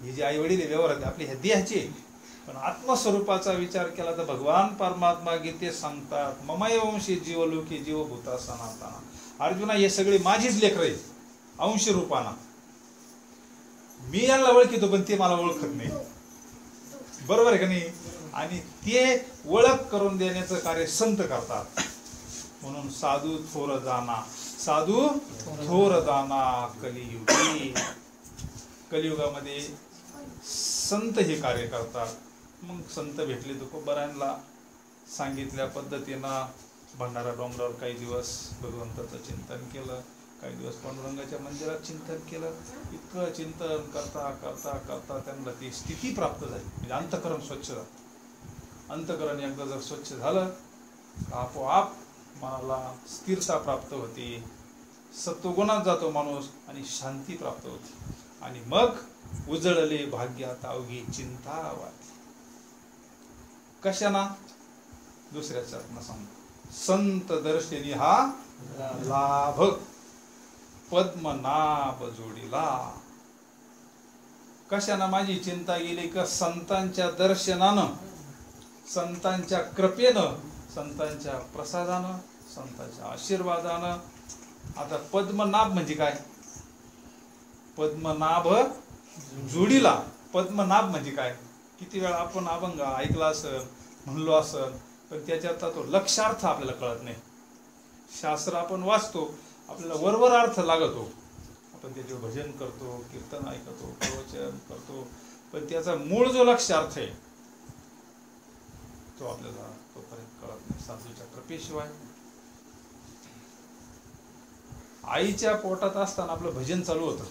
हे जे आई वडील व्यवहार आपले ह्या देहाचे, पण आत्मस्वरूपाचा विचार केला तर भगवान परमात्मा गीतेत सांगतात ममय वंशी जीवलोकी जीवभूता सनातना. अर्जुना हे सगळे माझीच लेकरं आहेत अंश रूपाना. मी यांना ओळखितो पण ते मला ओळखत नाही. बरोबर आहे का नाही? आणि ते ओळख करून देण्याचं कार्य संत करतात. म्हणून साधू थोर जाना, साधू थोर जाना कलियुगी. कलियुगामध्ये संत हे कार्य करतात. मग संत भेटले तुकोबारायांना सांगितल्या पद्धतीनं भंडारा डोंगरावर काही दिवस भगवंताचं चिंतन केलं, काही दिवस पांडुरंगाच्या मंदिरात चिंतन केलं. इतकं चिंतन करता करता करता त्यांना ती स्थिती प्राप्त झाली. म्हणजे अंतःकरण स्वच्छ झालं. अंतःकरण एकदा जर स्वच्छ झालं आपोआप मनाला स्थिरता प्राप्त होते, सत्वगुणात जातो माणूस आणि शांती प्राप्त होते. आणि मग उजळले भाग्यात अवघी चिंता वाटली. कशाना? दुसऱ्याच्या सांगतो. संत दर्शनी हा लाभ पद्मनाभ जोडीला. कशाना माझी चिंता गेली? का संतांच्या दर्शनानं, संतांच्या कृपेनं, संतांच्या प्रसादानं, संतांच्या आशीर्वादानं. आता पद्मनाभ म्हणजे काय? पद्मनाभ जोडीला. पद्मनाभ म्हणजे काय? किती वेळा आपण अभंग ऐकला असेल, म्हणलो असेल, पण त्याच्यात तो लक्षार्थ आपल्याला कळत नाही. शास्त्र आपण वाचतो, आपल्याला वरवर अर्थ लागतो, आपण त्याचे भजन करतो, कीर्तन ऐकतो, प्रवचन करतो, पण त्याचा मूळ जो लक्षार्थ आहे तो आपल्याला तोपर्यंत कळत नाही साधूच्या कृपेशिवाय. आईच्या पोटात असताना आपलं भजन चालू होतं.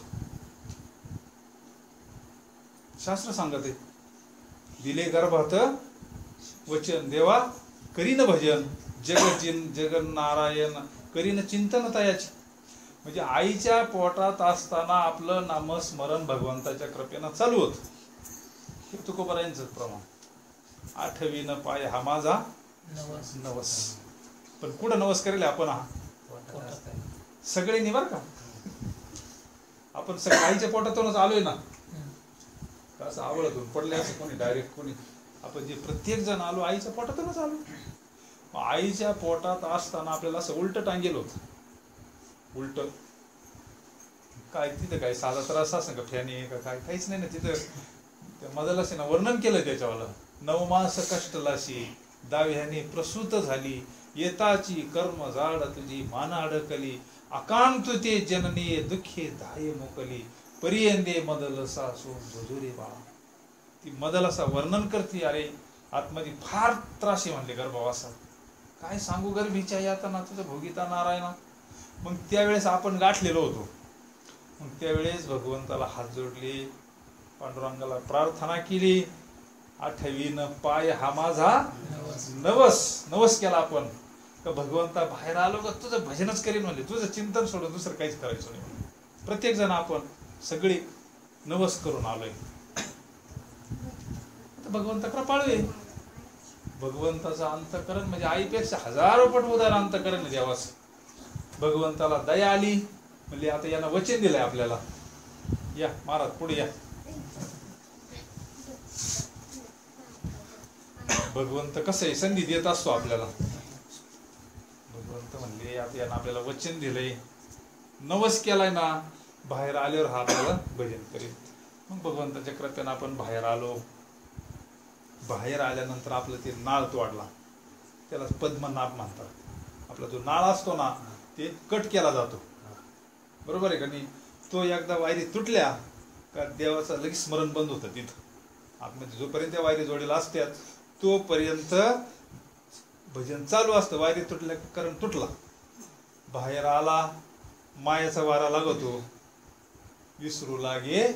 शास्त्र सांगत आहे दिले गर्भात वचन देवा करीन भजन जगन नारायण करीन चिंतन तयाची. म्हणजे आईच्या पोटात असताना आपलं नामस्मरण भगवंताच्या कृपेनं चालू होत. हे तुकोबारायांचं प्रमाण. आठवीन पाय हा माझा नवस. पण कुठं नवस करेल आपण? हा सगळे निवार का आपण सगळे आईच्या पोटातूनच आलोय ना. असं आवडतून पडले असं कोणी डायरेक्ट कोणी, आपण जे प्रत्येक जण आलो आईच्या पोटातूनच आलो. आईच्या पोटात असताना आपल्याला असं उलट टांगेल होत. उलट काय तिथं काय साधा त्रास असं का फॅने का काय? काहीच नाही ना तिथं. त्या मधाला ना वर्णन केलं त्याच्यावाला. 9 मास कष्टलाशी दाव्याने प्रसूत झाली, येताची कर्म जाड तुझी मान अडकली, अकांत ते जननी दुःखे धाय मोकली, परियंदे मदल सासू झुजुरे बाळा. ती मदल असा वर्णन करते. अरे आतमध्ये फार त्राशी म्हणले गर्भवासात. काय सांगू गर्भीच्या यातना तुझं भोगिता नारायणा. मग त्यावेळेस आपण गाठलेलो होतो. मग त्यावेळेस भगवंताला हात जोडले, पांडुरंगाला प्रार्थना केली. आठवीन पाय हा माझा नवस. नवस केला आपण का भगवंता बाहेर आलो का तुझं भजनच करीन म्हणले. तुझं चिंतन सोडून दुसरं काहीच करायचं नाही. प्रत्येक जण आपण सगळे नवस करून आलोय. भगवंत कृपाळू आहे. भगवंताचं अंतःकरण म्हणजे आईपेक्षा हजारो पट उदार अंतःकरण देवाच. भगवंताला दया आली म्हणजे आता यांना वचन दिलंय आपल्याला. या महाराज पुढे या. भगवंत कसं आहे संधी देत असतो आपल्याला. भगवंत म्हणले आता यांना आपल्याला वचन दिलंय, नवस केलाय ना, बाहेर आल्यावर हा आपल्याला भजन करेल. मग भगवंताच्या कृपेनं आपण बाहेर आलो. बाहेर आल्यानंतर आपलं ते नाळ तोडला, त्याला पद्मनाभ म्हणतात. आपला जो नाळ असतो ना ते कट केला जातो, बरोबर आहे का नाही. तो एकदा वायरी तुटल्या का देवाचं लगेच स्मरण बंद होतं तिथं आतमध्ये. जोपर्यंत त्या वायरी जोडीला असतात तोपर्यंत भजन चालू असतं. वायरी तुटल्या कारण तुटला, बाहेर आला, मायाचा वारा लागतो, विसरू लागे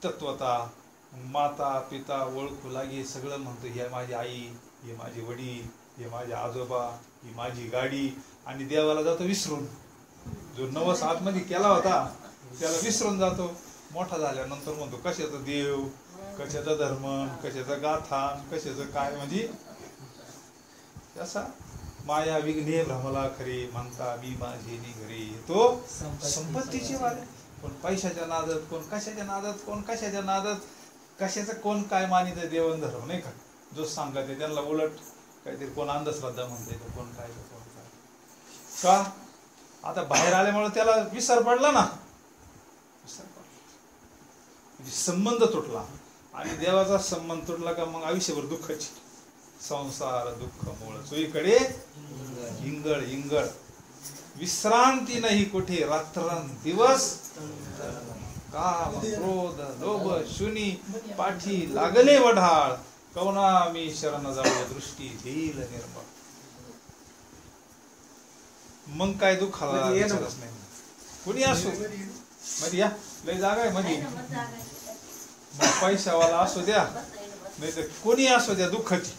तत्वता. माता पिता ओळखू लागे, सगळं म्हणतो हे माझी आई, हे माझे वडील, हे माझे आजोबा, ही माझी गाडी. आणि देवाला जातो विसरून. जो नवस आतमध्ये केला होता त्याला विसरून जातो. मोठा झाल्यानंतर म्हणतो कशाचा देव, कशाचा धर्म, कशाचं गाथा, कशाचं काय. म्हणजे असा माया विघ्ने भ्रमला खरे, म्हणता मी माझे घरी. तो संपत्तीची वाले, कोण पैशाच्या नादात, कोण कशाच्या नादात, कोण कशाच्या नादात, कशाचं कोण काय मानित देवन धर्म नाही का. जो सांगत आहे त्यांना उलट काहीतरी, कोण अंधश्रद्धा म्हणते, कोण काय कोण काय. का आता बाहेर आल्यामुळे त्याला विसर पडला ना, विसर पडला म्हणजे संबंध तुटला. आणि देवाचा संबंध तुटला का मग आयुष्यभर दुःखाची. संसार दुःख मूळ चोहीकडे इंगळ इंगळ, विश्रांती नाही कुठे, रात्रंदिवस काम क्रोध लोभ शुनी, पाठी लागले वढाळ, कवना मी शरण जाऊ दृष्टी देईल निर्मळ. मग काय दुःखाला विचारच नाही. कुणी असो मध्ये या, लय जागा आहे मध्ये. मग पैशावाला असू द्या नाही तर कोणी असू द्या, दुःखाची.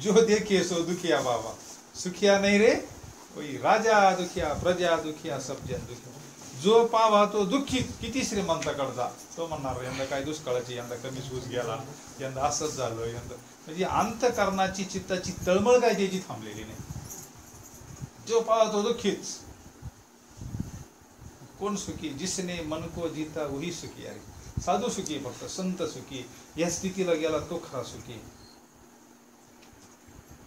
जो देखे सो दुखिया बाबा, सुखिया नाही रे कोई, राजा दुखिया प्रजा दुखिया सब जन दुखिया. जो पावा तो दुःखी, किती श्रीमंताकडे जा, तो म्हणणार यंदा काय दुष्काळाची, यंदा कमी ऊस गेला, यंदा असंच झालं, यंदा. म्हणजे अंतकरणाची चित्ताची तळमळ काय त्याची थांबलेली नाही. जो पावा तो दुःखीच. कोण सुखी, जिसने मन को जीता वही सुखी आहे. साधू सुखी, फक्त संत सुखी. या स्थितीला गेला तो खरा सुखी.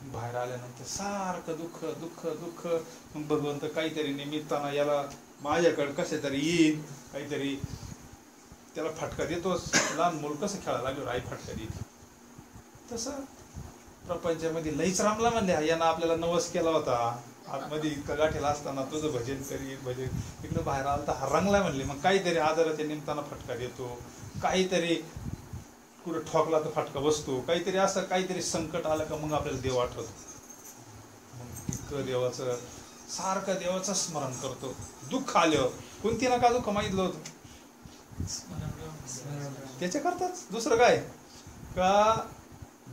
बाहेर आल्यानंतर सारखं दुःख दुःख दुःख. मग भगवंत काहीतरी निमित्तानं याला माझ्याकडे कसे तरी येईल, काहीतरी त्याला फटका देतोच. लहान मूल कसं खेळायला लागलो आई फटका देते, तसं प्रपंचामध्ये लईच रामला म्हणले. यानं आपल्याला नवस केला होता आतमध्ये इतका गाठीला असताना, तुझं भजन करी भजन. इकडं बाहेर आला तर हा रंगला म्हणले. मग काहीतरी आजाराच्या निमित्तानं फटका देतो, काहीतरी कुठं ठोकला तर फटका बसतो, काहीतरी असं काहीतरी संकट आलं का मग आपल्याला देव आठवतो. मग इतकं देवाचं सारखं देवाचं स्मरण करतो. दुःख आल्यावर कोणती ना का दुःख मागितलं होतं त्याच्या करताच. दुसरं काय का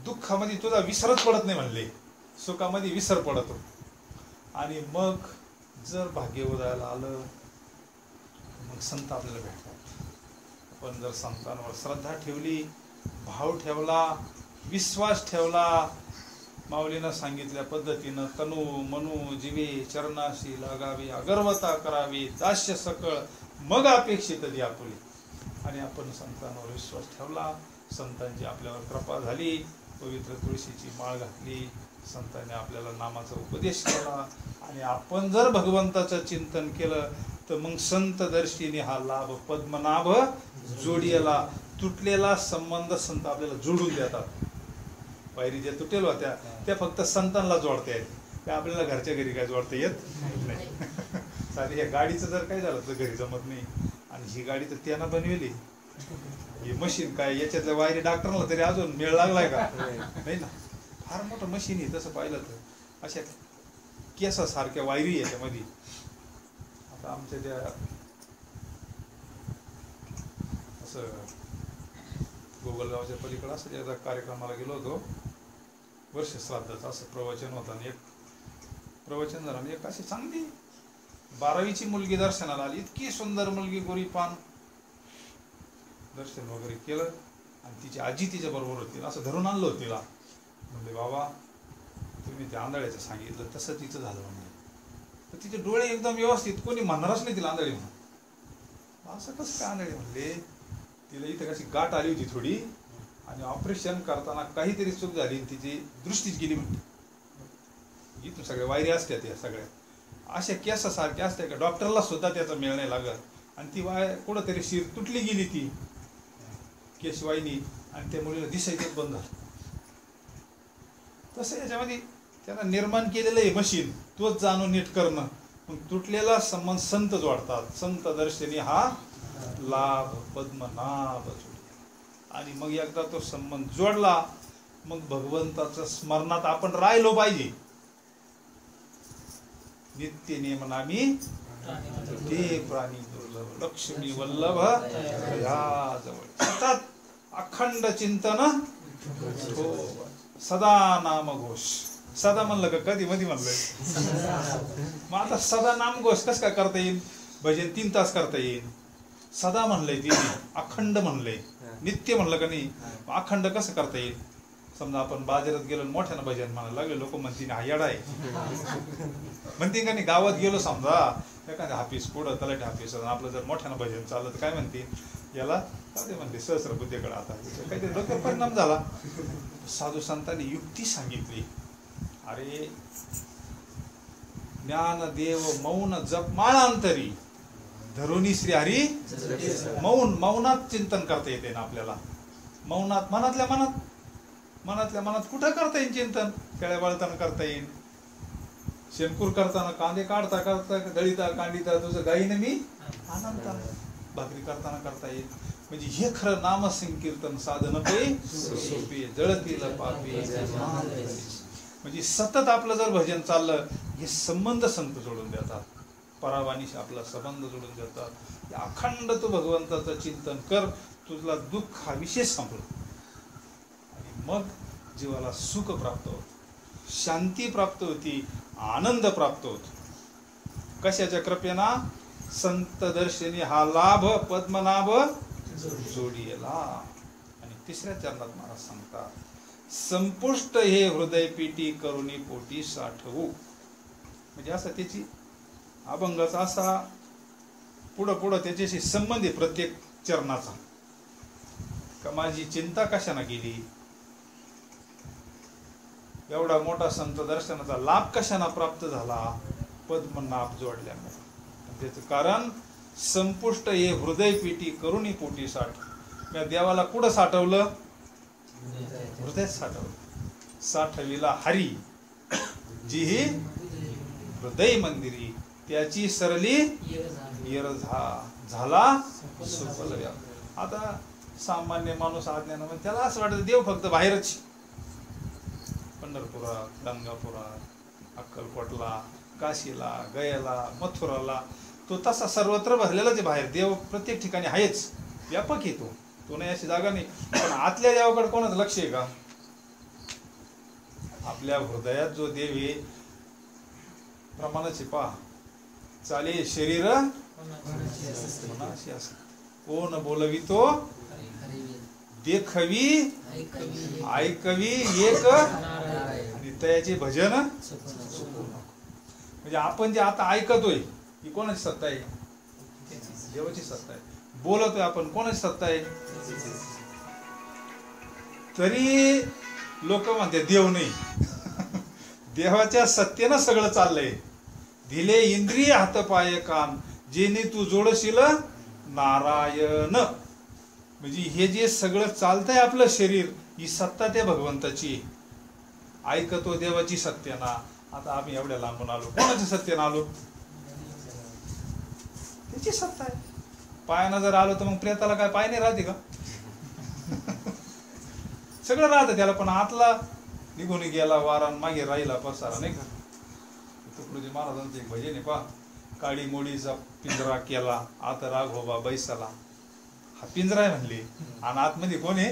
दुःखामध्ये तुझा विसरच पडत नाही म्हणले, सुखामध्ये विसर पडतो. आणि मग जर भाग्य उदयाला आलं मग संत आपल्याला भेटतात. आपण जर संतांवर श्रद्धा ठेवली, भाव ठेवला, विश्वास ठेवला, माऊलीनं सांगितल्या पद्धतीनं तनु मनु जीवे चरणाशी लागावी, अगर्वता करावी, दास्य सकळ मग अपेक्षित द्या पुढे. आणि आपण संतांवर विश्वास ठेवला, संतांची आपल्यावर कृपा झाली, पवित्र तुळशीची माळ घातली, संतांनी आपल्याला नामाचा उपदेश केला. आणि आपण जर भगवंताचं चिंतन केलं तर मग संत दर्शिनी हा लाभ पद्मनाभ जोडियाला. तुटलेला संबंध संत आपल्याला जोडून देतात. पायरी ज्या तुटेल होत्या त्या फक्त संतांना जोडता येत, त्या आपल्याला घरच्या घरी काय जोडता येत नाही. साधी ह्या गाडीचं जर काय झालं तर घरी जमत नाही. आणि ही गाडी तर त्यानं बनवली, ही मशीन काय याच्यातल्या वायरी डॉक्टरला तरी अजून मेळ लागलाय का नाही ना. फार मोठं मशीन आहे तसं पाहिलं तर. अशा केसासारख्या वायरी याच्यामध्ये. आता आमच्या त्या असं गोगलगावच्या पलीकडे असं ज्याचा कार्यक्रमाला गेलो होतो, वर्ष श्राद्धाचं असं प्रवचन होतं. आणि एक प्रवचन झालं आणि एक अशी चांगली 12वीची मुलगी दर्शनाला आली. इतकी सुंदर मुलगी, गोरी पान. दर्शन वगैरे केलं आणि तिची आजी तिच्या बरोबर होती. असं धरून आणलं होतं तिला. म्हणले बाबा तुम्ही त्या आंधळ्याचं सांगितलं तसं तिचं झालं म्हणले. तर तिचे डोळे एकदम व्यवस्थित, कोणी म्हणणारच नाही तिला आंधळी म्हणून. असं कसं काय आंधळे म्हणले, तिला इथं कशी गाठ आली होती थोडी आणि ऑपरेशन करताना काहीतरी चूक झाली तिची दृष्टीच गेली म्हणते. इथून सगळ्या वायरी असतात या सगळ्या अशा केसासारख्या असत्या का डॉक्टरला सुद्धा त्याचा मेळ नाही लागत आणि ती कुठंतरी शिर तुटली गेली ती केशवाईनी आणि त्या मुलीला दिसायचंच बंद झालं. तसं याच्यामध्ये त्यानं निर्माण केलेलं आहे मशीन, तोच जाणून नीट करणं. मग तुटलेला संबंध संत जोडतात. संत दर्शनी हा लाभ पद्मनाभ जोडला. आणि मग एकदा तो संबंध जोडला मग भगवंताचं स्मरणात आपण राहिलो पाहिजे. नित्य नेमनामी ते प्राणी दुर्लभ लक्ष्मी वल्लभ या जवळ सतत अखंड चिंतन हो सदा नाम घोष. सदा म्हणलं का कधी मध्ये म्हणलंय. मग आता सदा नाम घोष कस काय करता येईल. भजन 3 तास करता येईल. सदा म्हणलंय तिने, अखंड म्हणलंय, नित्य म्हणलं का नाही. अखंड कसं करता येईल. समजा आपण बाजारात गेलो मोठ्यानं भजन म्हणायला लागले लोक म्हणतील हा येडा आहे म्हणतील का नाही. गावात गेलो समजा एखाद्या हाफिस पुढं तलाठी हाफिस आपलं जर मोठ्यानं भजन चाललं तर काय म्हणतील याला काय म्हणते सहस्र बुद्धीकडे. आता काहीतरी डोक्यावर परिणाम झाला. साधू संतांनी युक्ती सांगितली. अरे ज्ञान देव मौन जप माळांतरी धरुणी श्री हरी मौनात चिंतन करता येते ना आपल्याला. मौनात मनातल्या मनात कुठं करता येईल चिंतन. केळ्या बाळताना करता येईल, शेणकूर करताना, कांदे काढता करता, दळीता कांडीता तुझं गाईनं मी आनंद, भाकरी करताना करता येईल. म्हणजे हे खरं नाम संकीर्तन साधन पे सोपे जळतील पापी. म्हणजे सतत आपलं जर भजन चाललं हे संबंध संत जोडून देतात. परावानीशी आपला संबंध जोडून देतात. अखंड तू भगवंताचं चिंतन कर, तुझला दुःख हा विशेष संपला आणि मग जीवाला सुख प्राप्त होत, शांती प्राप्त होती, आनंद प्राप्त होतो. कशाच्या कृपेना. संत दर्शनी हा लाभ पद्मनाभ जोडियला. आणि 3ऱ्या चरणात महाराज सांगतात संपुष्ट हे हृदय पीठी करुणी पोटी साठवू. म्हणजे असा त्याची अभंगाचा असा पुढं त्याच्याशी संबंध आहे प्रत्येक चरणाचा. का माझी चिंता कशाने गेली, एवढा मोठा संत दर्शनाचा लाभ कशाने प्राप्त झाला. पद्मनाभ जोडल्यामुळे. त्याचं कारण संपुष्ट हे हृदय पीठी करुणी पोटी साठ. मी देवाला कुठं साठवलं, हृदयात साठवलं. साठविला हरी जी ही हृदय मंदिरी त्याची सरली येर झाला सुफल. आता सामान्य माणूस अज्ञान म्हणजे त्याला असं वाटतं देव फक्त बाहेरच. पंढरपुरात, गंगापुरात, अक्कलकोटला, काशीला, गयाला, मथुराला तो तसा सर्वत्र भरलेलाच आहे. बाहेर देव प्रत्येक ठिकाणी आहेच, व्यापक येतो तो नाही अशी जागा नाही. पण आतल्या देवाकडे कोणाचं लक्ष आहे का. आपल्या हृदयात जो देव आहे प्रमाणाचे पहा. चाले शरीर मनाशी असत. कोण बोलवितो देखवी ऐकवी एक आणि तयाचे भजन. म्हणजे आपण जे आता ऐकतोय ही कोणाची सत्ता आहे, देवाची सत्ता आहे. बोलतोय आपण कोणाची सत्ता आहे. तरी लोक म्हणते देव नाही. देवाच्या सत्तेनं सगळं चाललंय. दिले इंद्रिय हात पाय कान जेने तू जोडशील नारायण. म्हणजे हे जे सगळं चालतंय आपलं शरीर ही सत्ता त्या भगवंताची. ऐकतो देवाची सत्तेना. आता आम्ही एवढ्या लांबून आलो कोणाच्या सत्तेनं आलो, त्याची सत्ता आहे. पायानं जर आलो तर मग प्रेताला काय पाय नाही राहते का. सगळं राहतं त्याला, पण आतला निघून गेला वारा मागे राहिला पसारा नाही का. तुकडोजी महाराजांचं एक भजन आहे पहा. काळी मोडीचा पिंजरा केला आता राघोबा बैसाला. हा पिंजरा आहे म्हणले आणि आतमध्ये कोण आहे,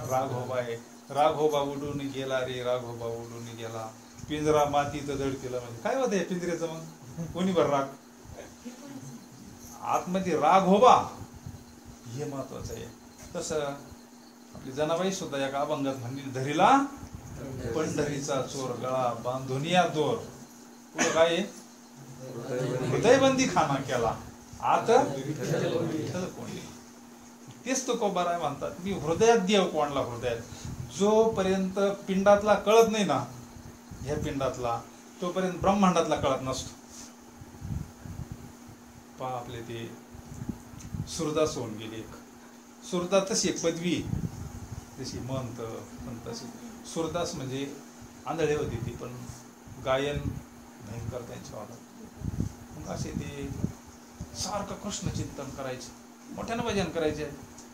राघोबा आहे. राघोबा उडून गेला रे राघोबा उडून गेला. पिंजरा मातीत जडतीला. म्हणजे काय होत आहे पिंजऱ्याचं मग, कोणी भर राग. आतमध्ये राघोबा हे महत्वाचं आहे. तसं आपली जनाबाई सुद्धा एका अभंगात म्हणली धरीला पंढरीचा चोर गळा बांधून या दोर. पुढे काय हृदयबंदी खाना केला आता विठ्ठल कोंडले. तेच तुकोबाराय म्हणतात मी हृदयात देव कोणला. हृदयात जोपर्यंत पिंडातला कळत नाही ना, ह्या पिंडातला, तोपर्यंत ब्रह्मांडातला कळत नसतो. पहा आपले ते सुरदास होऊन गेले. एक सुरदास तशी एक पदवी, जशी महंत पण तशी सुरदास म्हणजे आंधळे होते ती, पण गायन भयंकर त्यांच्या वादात. मग असे ते सारखं कृष्ण चिंतन करायचे, मोठ्यानं भजन करायचे,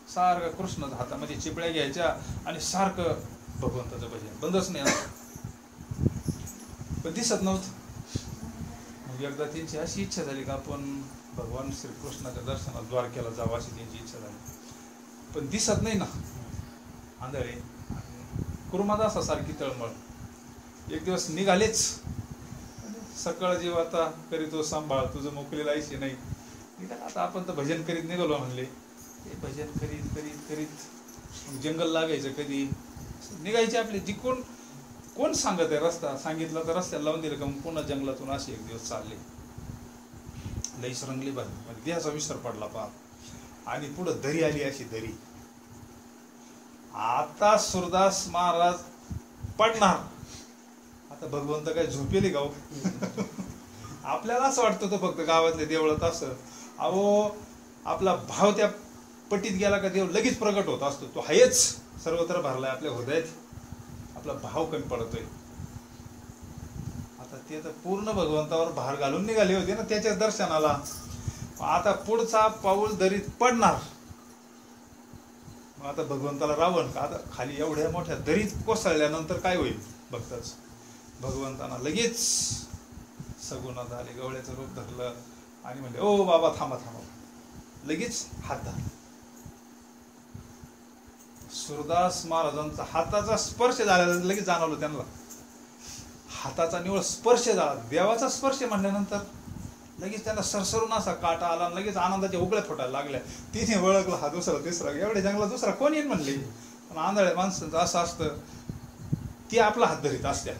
सारखं कृष्ण हातामध्ये चिपळ्या घ्यायच्या आणि सारखं भगवंताचं भजन बंदच नाही असं. पण दिसत नव्हतं. मग एकदा त्यांची अशी इच्छा झाली का आपण भगवान श्रीकृष्णाच्या दर्शनात द्वारकेला जावं, अशी त्यांची इच्छा झाली. पण दिसत नाही ना, आंधळे. कुर्मादासासारखी तळमळ. एक दिवस निघालेच, सकाळ जेव्हा आता करीतो सांभाळ तुझं मोकळीला आयशी नाही. निघाला आता आपण तर भजन करीत निघालो म्हणले. ते भजन करीत करीत करीत जंगल लागायचं, कधी निघायचे आपले. जिकडून कोण सांगत आहे रस्ता, सांगितला तर रस्त्याला लावून दिलं का मग पुन्हा जंगलातून असे एक दिवस चालले. लईच रंगली बाई, म्हणजे देहाचा विसर पडला पहा. आणि पुढं दरी आली, अशी दरी. आता सुरदास महाराज पडणार. आता भगवंत काय झोपेले गाव. आपल्याला असं वाटतं तो फक्त गावातले देवळात असं. अहो आपला भाव त्या पटीत गेला का देव लगेच प्रगट होत असतो. तो आहेच सर्वत्र भरलाय आपल्या हृदयात. आपला भाव कमी पडतोय. आता ते तर पूर्ण भगवंतावर भार घालून निघाले होते ना त्याच्या दर्शनाला. आता पुढचा पाऊल दरीत पडणार. मग आता भगवंताला रावण का, आता खाली एवढ्या मोठ्या दरीत कोसळल्यानंतर काय होईल बघताच. भगवंताना लगेच सगुणात आले, गवळ्याचं रूप धरलं आणि म्हणले ओ बाबा थांबा थांबा. लगेच हात धरला. सुरदास महाराजांचा हाताचा स्पर्श झाला, लगेच जाणवलं त्यांना. हाताचा निवळ स्पर्श झाला, देवाचा स्पर्श म्हणल्यानंतर लगेच त्यांना सरसरून असा काटा आला, लगेच आनंदाच्या उकळ्या फुटायला लागल्या. तिने ओळखला हा दुसरा तिसरा, एवढ्या जंगलात दुसरा कोण येईल म्हणले. पण आंधळ्या माणसांचं असं असतं, ते आपला हात धरीत असत्या,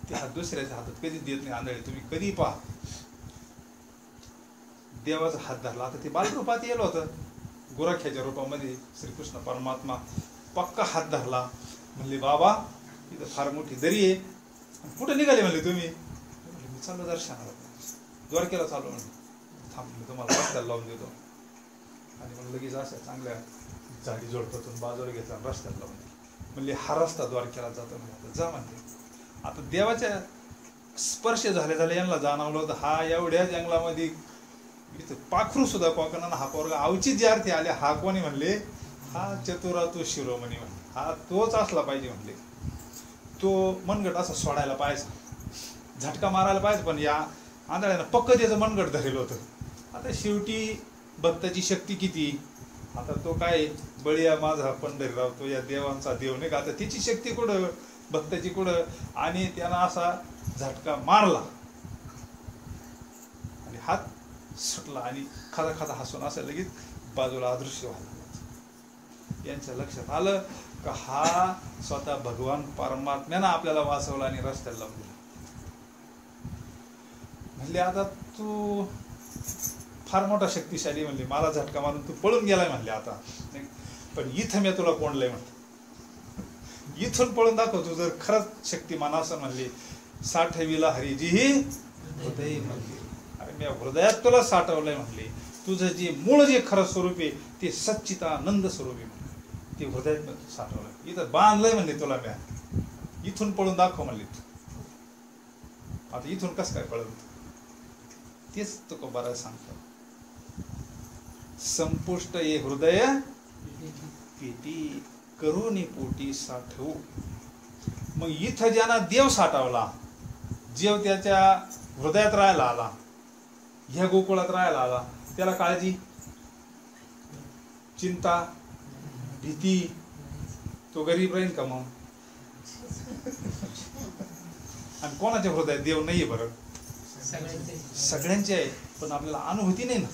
ते हात दुसऱ्याच्या हातात कधीच देत नाही. आंधळे तुम्ही कधी पहा, देवाचा हात धरला. आता ते बालरूपात येलं होतं, गोरख्याच्या रूपामध्ये श्रीकृष्ण परमात्मा पक्का हात धरला. म्हणले बाबा इथं फार मोठी दरी आहे. कुठे निघाले म्हणले तुम्ही. मी चाललो दर्शनाला, द्वारकेला चाललो म्हणले. थांबले तुम्हाला रस्त्याला लावून देतो. आणि मग लगेच अशा चांगल्या झाडी जोडपातून बाजूला घेतला, रस्त्याला लावून दिला. म्हणले हा रस्ता द्वारकेला जातो म्हणले. जा म्हणले. आता देवाच्या स्पर्श झाले झाले यांना जाणवलं होतं हा एवढ्या जंगलामध्ये इथं पाखरू सुद्धा पाकना. हा पोरगा अवचित जे अर्थी आले, हा कोणी म्हणले, हा चतुरातू शिरोमणी म्हणले. हा तोच असला पाहिजे म्हणले. तो मनगट असं सोडायला पाहिजे, झटका मारायला पाहिजे. पण या आंधळ्यानं पक्क त्याचं मनगट धरेल होतं. आता शेवटी भक्ताची शक्ती किती. आता तो काय बळीया माझा पंढरीराव, तो या देवांचा देव नाही का. आता त्याची शक्ती कुठं, भक्ताची कुठं. आणि त्यानं असा झटका मारला आणि हात सुटला आणि खादा खादा हसून असं लगेच बाजूला अदृश्य व्हायला. यांच्या लक्षात आलं का हा स्वतः भगवान परमात्म्यानं आपल्याला वाचवला आणि रस्त्याला लावून दिला. म्हणले आता तू फार मोठा शक्तिशाली म्हणले, मला झटका मारून तू पळून गेलाय म्हणले. आता पण इथं मी तुला कोंडलंय म्हणले, इथून पळून दाखव तू जर खरंच शक्तिमान असं म्हणले. साठविला हरिजीही हृदय म्हणले, अरे मी हृदयात तुला साठवलंय म्हणले. तुझं जे मूळ जे खरं स्वरूप आहे ते सच्चिदानंद स्वरूप आहे म्हणले, ते हृदयात साठवलंय. इथं बांधलंय म्हणले तुला म्या, इथून पळून दाखव म्हणले. तू आता इथून कसं काय पळत, तेच तो बरं सांगतो. संपुष्ट ये हृदय पेटी करुणी पोटी साठवू. मग इथं ज्यांना देव साठवला, जेव त्याच्या हृदयात राहायला आला, ह्या गोकुळात राहायला आला, त्याला काळजी, चिंता, भीती, तो गरीब राहील का मग. आणि कोणाच्या हृदयात देव नाहीये बरं, सगळ्यांचे आहे. पण आपल्याला अनुभूती नाही ना.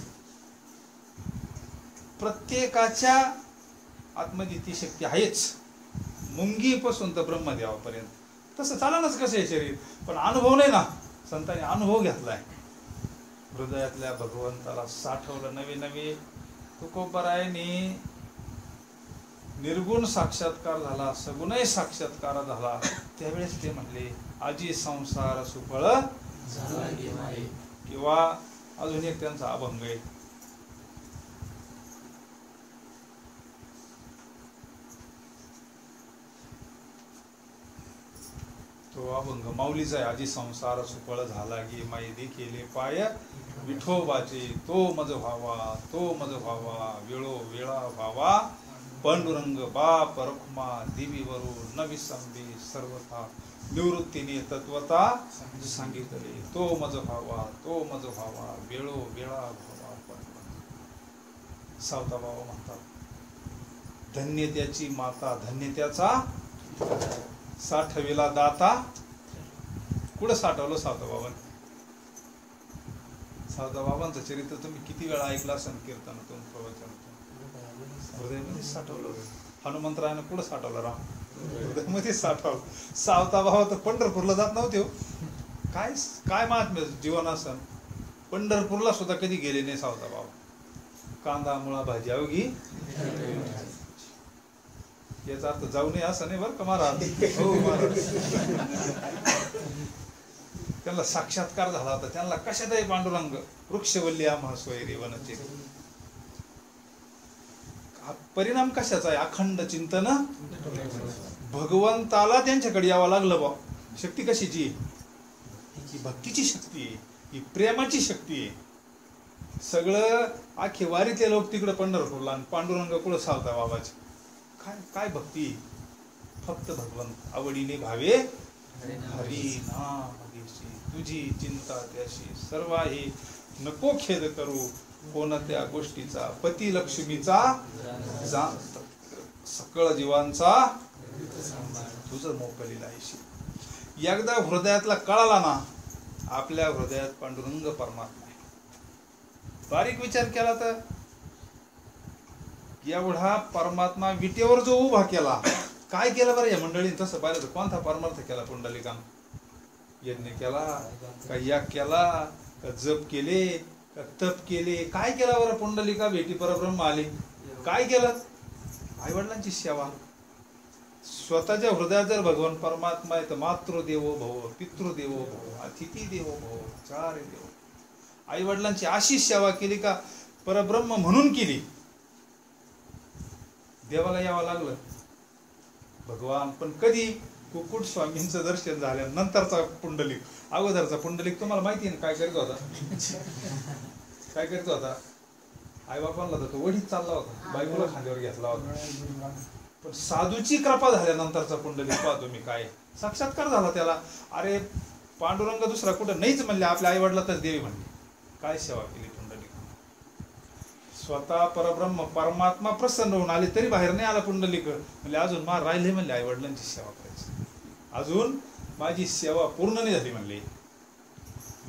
प्रत्येकाच्या आतमध्ये ती शक्ती आहेच, मुंगीपासून तर ब्रह्मदेवापर्यंत. तसं चालणच कसं आहे शरीर, पण अनुभव नाही ना. संतांनी अनुभव घेतलाय. हृदयातल्या भगवंताला साठवलं. नवे नवे तुकोबरायांनी निर्गुण साक्षात्कार झाला, सगुणही साक्षात्कार झाला. त्यावेळेस ते म्हणले आजी संसार सुफळ झाला गे माये. किंवा अजून एक त्यांचा अभंग आहे, तो अभंग माऊलीचा आहे. आजी संसार सुफळ झाला गे माये, देखिले पाय विठोबाचे, तो मज व्हावा, तो मज व्हावा, वेळो वेळा व्हावा, पांडुरंग बाप रखुमा, देवीवरू न विसंबी सर्वथा, निवृत्तीने तत्वता सांगितले, तो मज व्हावा, तो मज व्हावा, वेळो वेळा व्हावा पांडुरंग. सावता बाबा म्हणतात धन्य त्याची माता, धन्य त्याचा साठविला दाता. कुठं साठवलं सावता बाबांनी? सावता बाबांचं चरित्र तुम्ही किती वेळा ऐकलं असेल कीर्तनातून, प्रवचनातून. हृदयामध्ये साठवलं. हनुमंतरायानं कुठं साठवलं? राम हृदयामध्ये साठवलं. सावता बाबा तर पंढरपूरला जात नव्हते हो. काय काय महात्म्य जीवन असन. पंढरपूरला सुद्धा कधी गेले नाही सावता बाबा. कांदा मुळा भाजी अवघी, याचा अर्थ जाऊ नये असं नाही बरं का महाराज. हो महाराज, त्यांना साक्षात्कार झाला होता. त्यांना कशातही पांडुरंग वृक्षवल्ली आम्हा सोयरी वनचे. परिणाम कशाचा आहे? अखंड चिंतन. भगवंताला त्यांच्याकडे यावं लागलं बा. शक्ती कशाची? ही भक्तीची शक्ती आहे, ही प्रेमाची शक्ती आहे. सगळं आखे वारीतले लोक तिकडे पंढरपूरला आणि पांडुरंग कुठं सावता बाबाचे. काय काय भक्ती? फक्त भगवंत आवडीने भावे हरी नाम घेशी, तुझी चिंता त्याशी, सर्व आहे नको खेद करू, कोणत्या गोष्टीचा पती लक्ष्मीचा सकळ जीवांचा तुझं मोकलीला आहेशी. एकदा हृदयातला कळाला ना, आपल्या हृदयात पांडुरंग परमात्मा आहे. बारीक विचार केला तर एवढा परमात्मा विटेवर जो उभा केला, काय केलं बरं या मंडळीने? तसं पाहिलं तर कोणता परमार्थ केला पुंडलिकानं? यज्ञ केला का, याग केला का, जप केले का, तप केले? काय केला बरं? पुंडलिका भेटी परब्रह्म आले, काय केलं? आई वडिलांची सेवा. स्वतःच्या हृदयात जर भगवान परमात्मा आहे तर मातृदेवो भव, पितृदेवो भव, अतिथी देवो भव, आचार्य देवो. आई वडिलांची अशी सेवा केली का परब्रह्म म्हणून केली. देवाला यावं लागलं भगवान. पण कधी? कुक्कुट स्वामींचं दर्शन झाल्यानंतरचा पुंडलिक. अगोदरचा पुंडलिक तुम्हाला माहिती आहे ना काय करत होता? काय करत होता? आई बापांना तर तो वडीत चालला होता, बायकोला खांद्यावर घेतला होता. पण साधूची कृपा झाल्यानंतरचा पुंडलिक पाहतो मी काय साक्षात्कार झाला त्याला. अरे पांडुरंग दुसरा कुठं नाहीच म्हणले, आपल्या आई वडिलातच देवी म्हणले. काय सेवा केली पुंडलिक. स्वतः परब्रह्म परमात्मा प्रसन्न होऊन आले तरी बाहेर नाही आला पुंडलिक. म्हणजे अजून मा राहिले म्हणले आई वडिलांची सेवा करायची, अजून माझी सेवा पूर्ण नाही झाली म्हणले.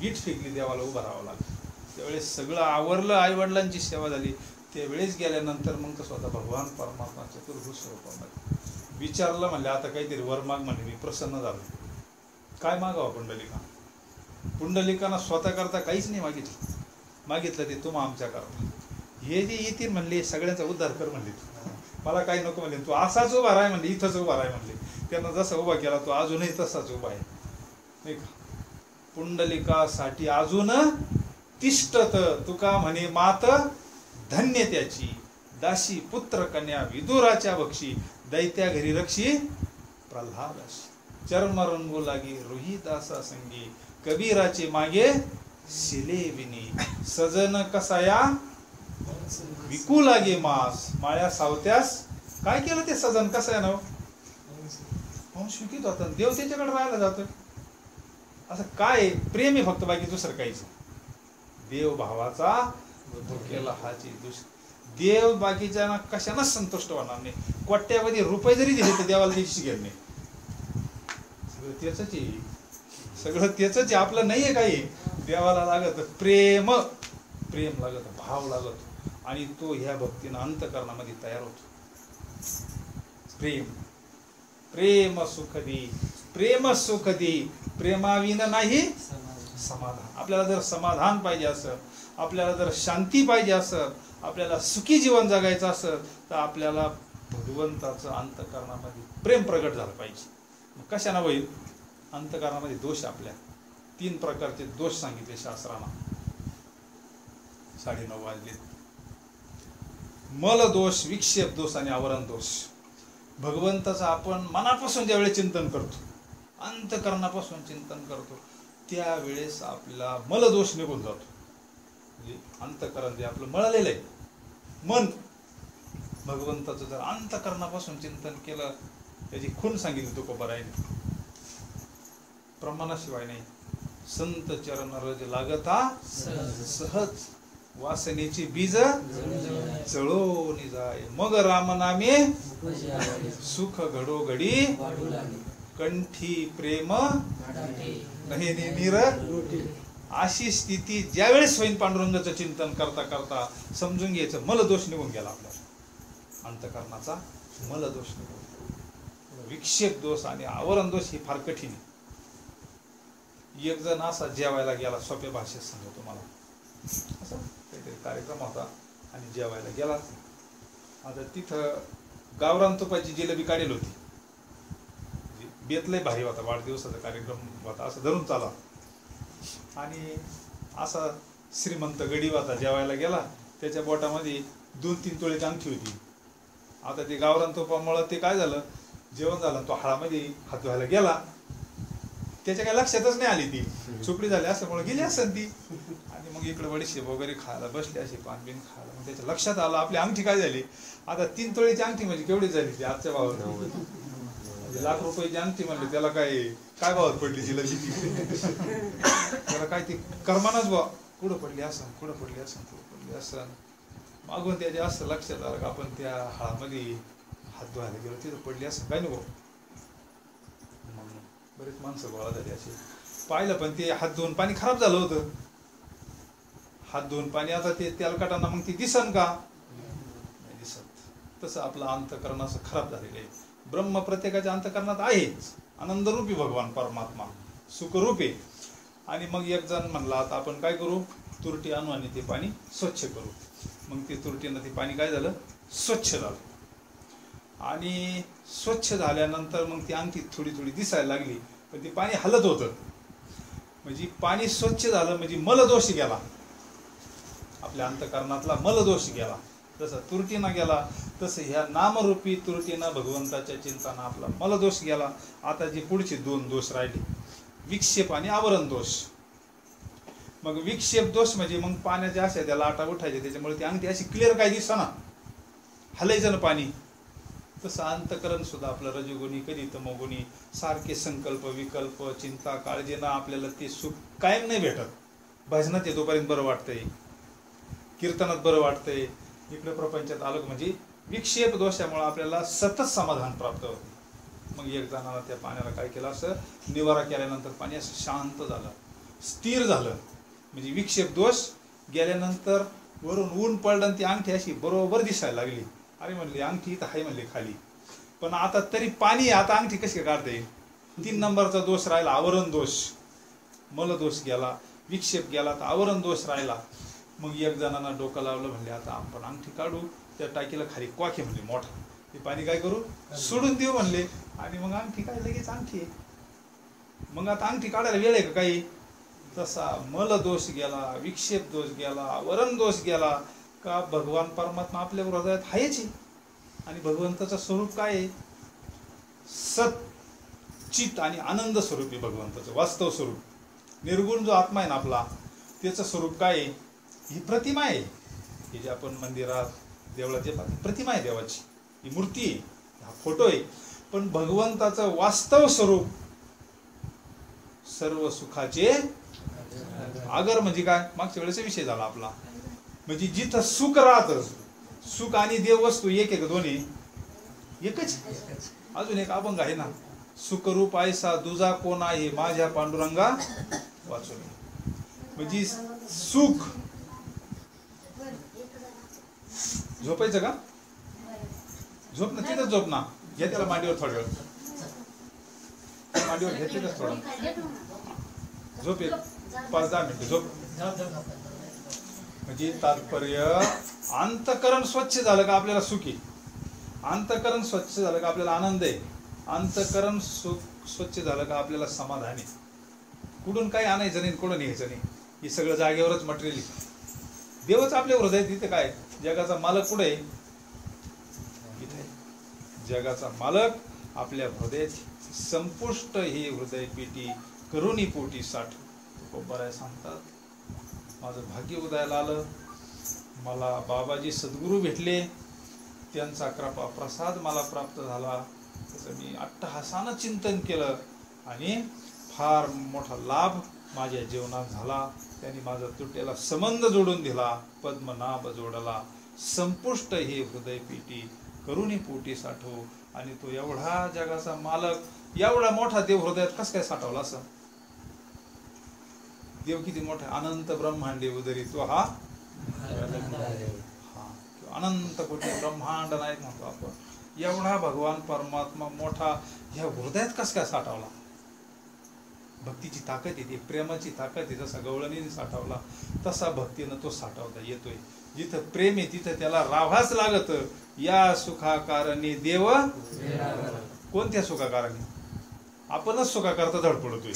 गीठ फेकली, देवाला उभं राहावं लागलं. त्यावेळेस सगळं आवरलं, आई वडिलांची सेवा झाली. त्यावेळेस गेल्यानंतर मग तर स्वतः भगवान परमात्मा चतुर्भुज स्वरूपामध्ये विचारलं. म्हणले आता काहीतरी वर माग. म्हणले मी प्रसन्न झालो. काय मागावं पुंडलिका? पुंडलिकांना स्वतः करता काहीच नाही मागितलं. मागितलं ते तुम्हा आमच्या करता. हे जे येतील म्हणले सगळ्यांचा उद्धार कर म्हणले. मला काही नको म्हणले. तू असाच उभा राह म्हणले, इथंच उभा राह म्हणले. त्यांना जसा उभा केला तो अजूनही तसाच उभा आहे नाही का. पुंडलिकासाठी अजून तिष्ठत तुका म्हणे मात धन्य त्याची, दासी पुत्र कन्या विदुराच्या बक्षी, दैत्या घरी रक्षी प्रल्हादाशी, चर्म रंगू लागी रोहिदासा संगी, कबीराचे मागे शिले विनी, सजन कसाया विकू लागे मास, माळ्या सावत्यास. काय केलं ते सजन कसाया नाव? विकित होता, देव त्याच्याकडे राहायला जातोय. असं काय प्रेम आहे फक्त, बाकी दुसरं काहीच. देव भावाचा केला हाची देव बाकीच्या कशानं संतुष्ट होणार नाही. कोट्यावधी रुपये जरी दिले तर देवाला त्याची घेत नाही. सगळं त्याच आहे, सगळं त्याच आहे. आपलं नाहीये काही. देवाला लागत प्रेम, प्रेम लागत, भाव लागत. आणि तो ह्या भक्तीनं अंतकरणामध्ये तयार होतो. प्रेम प्रेम सुख दे, प्रेम सुख दे, प्रेमाविन नाही समाधान. आपल्याला जर समाधान पाहिजे असं, आपल्याला जर शांती पाहिजे असं, आपल्याला सुखी जीवन जगायचं असं, तर आपल्याला भगवंताचं अंतःकरणामध्ये प्रेम प्रगट झालं पाहिजे. मग कशाने होईल? अंतःकरणामध्ये दोष. आपल्या 3 प्रकारचे दोष सांगितले शास्त्रानं. 9:30 वाजले. मल दोष, विक्षेप दोष आणि आवरण दोष. भगवंताचं आपण मनापासून ज्यावेळेस चिंतन करतो, अंतःकरणापासून चिंतन करतो, त्यावेळेस आपला मल दोष निघून जातो. म्हणजे अंतःकरण जे आपलं मळलेलं आहे मन, भगवंताचं जर अंतःकरणापासून चिंतन केलं, त्याची खूण सांगितली तुकोबारायने, प्रमाणाशिवाय नाही. संत चरण रज लागता सहज, वासनेची बीज जळोनी जाय. मग रामनामे सुख घडो घडी, कंठी प्रेम नाही निर. अशी स्थिती ज्यावेळेस होईल पांडुरंगाचं चिंतन करता करता, समजून घ्यायचं मलदोष निघून गेला. आपला अंतःकरणाचा मलदोष निघून. विक्षेप दोष आणि आवरण दोष ही फार कठीण आहे. एक जण असा जेवायला गेला, सोप्या भाषेत सांगतो तुम्हाला. असं काहीतरी कार्यक्रम होता आणि जेवायला गेला. आता तिथं गावरान तुपाची जिलेबी काढेल होती. बेतलय भारी होता, वाढदिवसाचा कार्यक्रम होता असं धरून चाला. आणि असा श्रीमंत गडी होता, जेवायला गेला. त्याच्या बोटामध्ये 2-3 तोळ्याची अंगठी होती. आता ते गावरान तुपामुळं ते काय झालं, जेवण झालं, तो हळामध्ये हात धुवायला गेला. त्याच्या काही लक्षातच नाही आली. ती चुकडी झाली असल्यामुळे गेली असेल ती. आणि मग इकडे बडीशेप वगैरे खायला बसले, असे पानबिन खायला. मग त्याच्या लक्षात आलं आपली अंगठी काय झाली. आता 3 तोळ्याची अंगठी म्हणजे केवढी झाली ती आजच्या भावात. म्हणजे लाख रुपयाची अंगठी म्हणले, त्याला काय भावात पडली जिलेबी. त्याला काय ती कर्मानच बा, कुठं पडली असं, कुठं पडली असं, कुठं पडली असं. मागून त्याच्या असं लक्षात आलं का आपण त्या हाळामध्ये हात धुवायला गेलो, तिथं पडली असं काय नको. बरेच माणसं गोळा झाली अशी. पाहिलं पण ते हात धुवून पाणी खराब झालं होतं. हात धुवून पाणी आता ते तेलकटांना मग ती दिसन का? नाही दिसत. तसं आपलं अंतःकरण असं खराब झालेलं आहे. ब्रह्म प्रत्येकाच्या अंतःकरणात आहेच. आनंदरूपी भगवान परमात्मा सुखरूपे. आणि मग एक जण म्हणला, आता आपण काय करू, तुरटी आणू आणि ते पाणी स्वच्छ करू. मग ते तुरटीनं ते पाणी काय झालं, स्वच्छ झालं. आणि स्वच्छ झाल्यानंतर मग ती अंगठी थोडी थोडी दिसायला लागली, पण ते पाणी हलत होतं. म्हणजे पाणी स्वच्छ झालं म्हणजे मलदोष गेला. आपल्या अंतःकरणातला मलदोष गेला. जसं तुरटीनं गेला, तसं ह्या नामरूपी तुरटीनं भगवंताच्या चिंतनानं आपला मलदोष गेला. आता जे पुढचे 2 दोष राहिले, विक्षेप आणि आवरण दोष. मग विक्षेप दोष म्हणजे मग पाण्याच्या अशा त्या लाटा उठायच्या, त्याच्यामुळे ती अंगठी अशी क्लिअर काय दिसना, हलायचं ना पाणी. तसं अंतःकरण सुद्धा आपलं रजोगुणी कधी तमोगुणी, सारखे संकल्प विकल्प चिंता काळजीनं आपल्याला ते सुख कायम नाही भेटत. भजनात येतोपर्यंत बरं वाटतंय, कीर्तनात बरं वाटतंय, इकडे प्रपंचात आलं म्हणजे विक्षेप दोषामुळे आपल्याला सतत समाधान प्राप्त होते. मग एक जणाला त्या पाण्याला काय केलं, असं निवारा केल्यानंतर पाणी असं शांत झालं, स्थिर झालं. म्हणजे विक्षेप दोष गेल्यानंतर वरून ऊन पडलं आणि ती अंगठी अशी बरोबर दिसायला लागली. अरे म्हणले अंगठी इथं आहे म्हणले खाली, पण आता तरी पाणी, आता अंगठी कशी काढता येईल. 3 नंबरचा दोष राहिला, आवरण दोष. मलदोष गेला, विक्षेप गेला, तर आवरण दोष राहिला. मग एक जणांना डोकं लावलं, म्हणले आता आपण अंगठी काढू. त्या टाकीला खाली कॉक आहे म्हणले मोठा, ते पाणी काय करू, सोडून देऊ म्हणले. आणि मग अंगठी काय लगेच अंगठी आहे. मग आता अंगठी काढायला वेळ आहे का काही. तसा मलदोष गेला, विक्षेप दोष गेला, आवरण दोष गेला का भगवान परमात्मा आपल्या हृदयात आहेच. आणि भगवंताचं स्वरूप काय आहे, सत चित आणि आनंद स्वरूप आहे भगवंताचं वास्तव स्वरूप. निर्गुण जो आत्मा आहे ना आपला, त्याचं स्वरूप काय आहे, ही प्रतिमा आहे. ही जे आपण मंदिरात देवळात जे प्रतिमा आहे देवाची, ही मूर्ती आहे, हा फोटो आहे. पण भगवंताचं वास्तव स्वरूप सर्व सुखाचे आगर. म्हणजे काय, मागच्या वेळेचा विषय झाला आपला. म्हणजे जिथं सुख राहतं, सुख आणि देव वस्तू एक आहे का, दोन्ही एकच. अजून एक अभंग आहे ना, सुखरूप ऐसा दुजा कोण आहे, माझ्या पांडुरंगा वाचून. म्हणजे सुख, झोपायचं का, झोप ना, तिथंच झोप ना. घ्या त्याला मांडीवर थोड्या वेळ, मांडीवर घेते का थोडं. झोप एक 5-10 मिनिटं झोप. म्हणजे तात्पर्य अंतकरण स्वच्छ झालं का आपल्याला सुखी, अंतकरण स्वच्छ झालं का आपल्याला आनंद आहे, अंतकरण स्वच्छ झालं का आपल्याला समाधान आहे. कुठून काही आणायचं नाही, कुठून न्यायचं नाही, हे सगळं जागेवरच मटेरियल. देवच आपल्या हृदयात. तिथे काय जगाचा मालक कुठे आहे? इथे. जगाचा मालक आपल्या हृदयात. संपुष्ट ही हृदय पेटी करुणी पोटी साठ. बराय सांगतात, माझं भाग्य उदयाला आलं, मला बाबाजी सद्गुरू भेटले, त्यांचा कृपा प्रसाद मला प्राप्त झाला. त्याचं मी अट्टहासानं चिंतन केलं आणि फार मोठा लाभ माझ्या जीवनात झाला. त्यांनी माझा तुटेला संबंध जोडून दिला, पद्मनाभ जोडला. संपुष्ट ही हृदय पेटी करुणी पोटी साठो. आणि तो एवढा जगाचा मालक, एवढा मोठा देव हृदयात कस काय साठवला? असं देव किती मोठा, अनंत ब्रह्मांडे उदरी तो हा अनंत कोटी ब्रह्मांड नाही म्हणतो आपण. एवढा भगवान परमात्मा मोठा ह्या हृदयात कस काय साठवला? भक्तीची ताकद येते, प्रेमाची ताकद आहे. जसा गवळणीने साठवला तसा भक्तीनं तो साठवता येतोय. जिथं प्रेम आहे तिथं त्याला राहावंच लागत. या सुखाकारणी देव. कोणत्या सुखाकारणी? आपणच सुखाकरता धडपडतोय.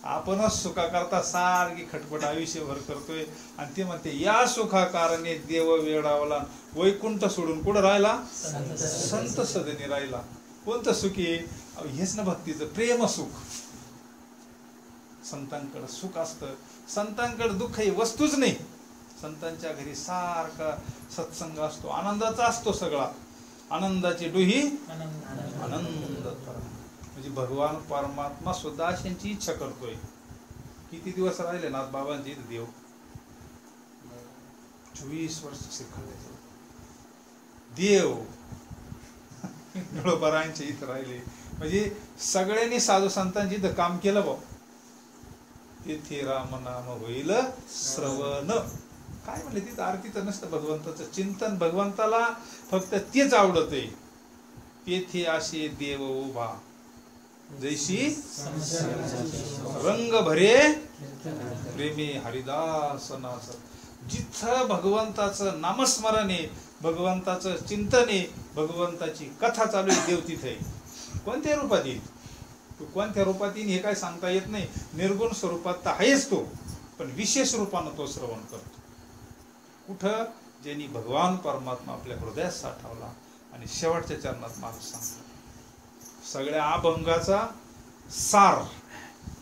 आपणच सुखाकरता सारखी खटपट आयुष्यभर करतोय. आणि ते म्हणते या सुखाकारणे देव वेडावला, वैकुंठ सोडून कुठं राहिला? संत सदनी राहिला. कोणतं सुखी? हेच ना भक्तीचं प्रेम सुख. संतांकडे सुख असतं, संतांकडे दुःख ही वस्तूच नाही. संतांच्या घरी सारखा सत्संग असतो, आनंदाचा असतो सगळा. आनंदाची डोही आनंद. म्हणजे भगवान परमात्मा सुद्धा अशांची इच्छा करतोय. किती दिवस राहिले नाथ बाबांचे देव? 24 वर्ष शिरखंडाचे देव गळोबरांचे इथं राहिले. म्हणजे सगळ्यांनी साधू संतांची इथं काम केलं बा. तेथे राम नाम होईल श्रवण. काय म्हणले तिथं? आरतीचं नसतं, भगवंताचं चिंतन. भगवंताला फक्त तेच आवडत आहे. तेथे असे देव उभा जैशी रंग भरे प्रेमी हरिदास नाच. जिथं भगवंताचं नामस्मरण आहे, भगवंताचं चिंतन आहे, भगवंताची कथा चालू आहे, देव तिथे. कोणत्या रूपात येईल? तो कोणत्या रूपात येईल हे काय सांगता येत नाही. निर्गुण स्वरूपात तर आहेच तो, पण विशेष रूपानं तो श्रवण करतो. कुठं? ज्यांनी भगवान परमात्मा आपल्या हृदयात साठवला. आणि शेवटच्या चरणात माणूस सांगतो सगळ्या अभंगाचा सार,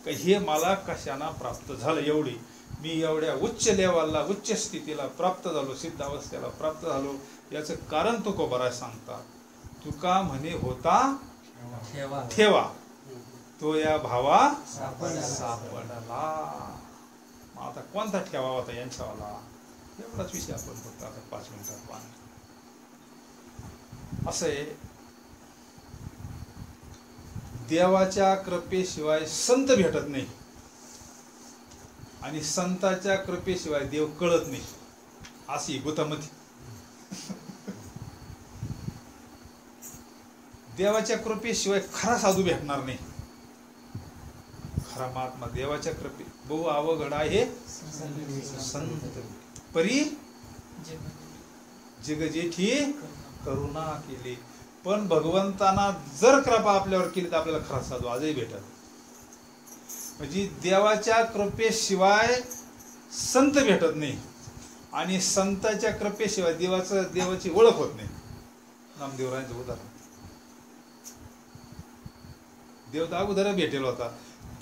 हे मला कशाना प्राप्त झालं. एवढी मी एवढ्या उच्च लेवलला, उच्च स्थितीला प्राप्त झालो, सिद्धावस्थेला प्राप्त झालो, याचं कारण तुकोबराय सांगतात. तुका म्हणे होता ठेवा, तो या भावा सापडला. आता कोणता ठेवा होता यांच्यावाला? एवढाच विषय आपण फक्त आता 5 मिनिटात पाहणार. असं आहे, देवाच्या कृपेशिवाय संत भेटत नाही आणि संताच्या कृपेशिवाय देव कळत नाही. अशी गुतामती. देवाच्या कृपेशिवाय खरा साधू भेटणार नाही. खरा महात्मा देवाच्या कृपे. बहु अवघड आहे संत परी जग जेठी करुणा केली. पण भगवंतांना जर कृपा आपल्यावर केली तर आपल्याला खरा साधू आजही भेटत. म्हणजे देवाच्या कृपेशिवाय संत भेटत नाही आणि संताच्या कृपेशिवाय देवाची ओळख होत नाही. नामदेवरायांचं उदाहरण. देव तर अगोदर भेटेल होता,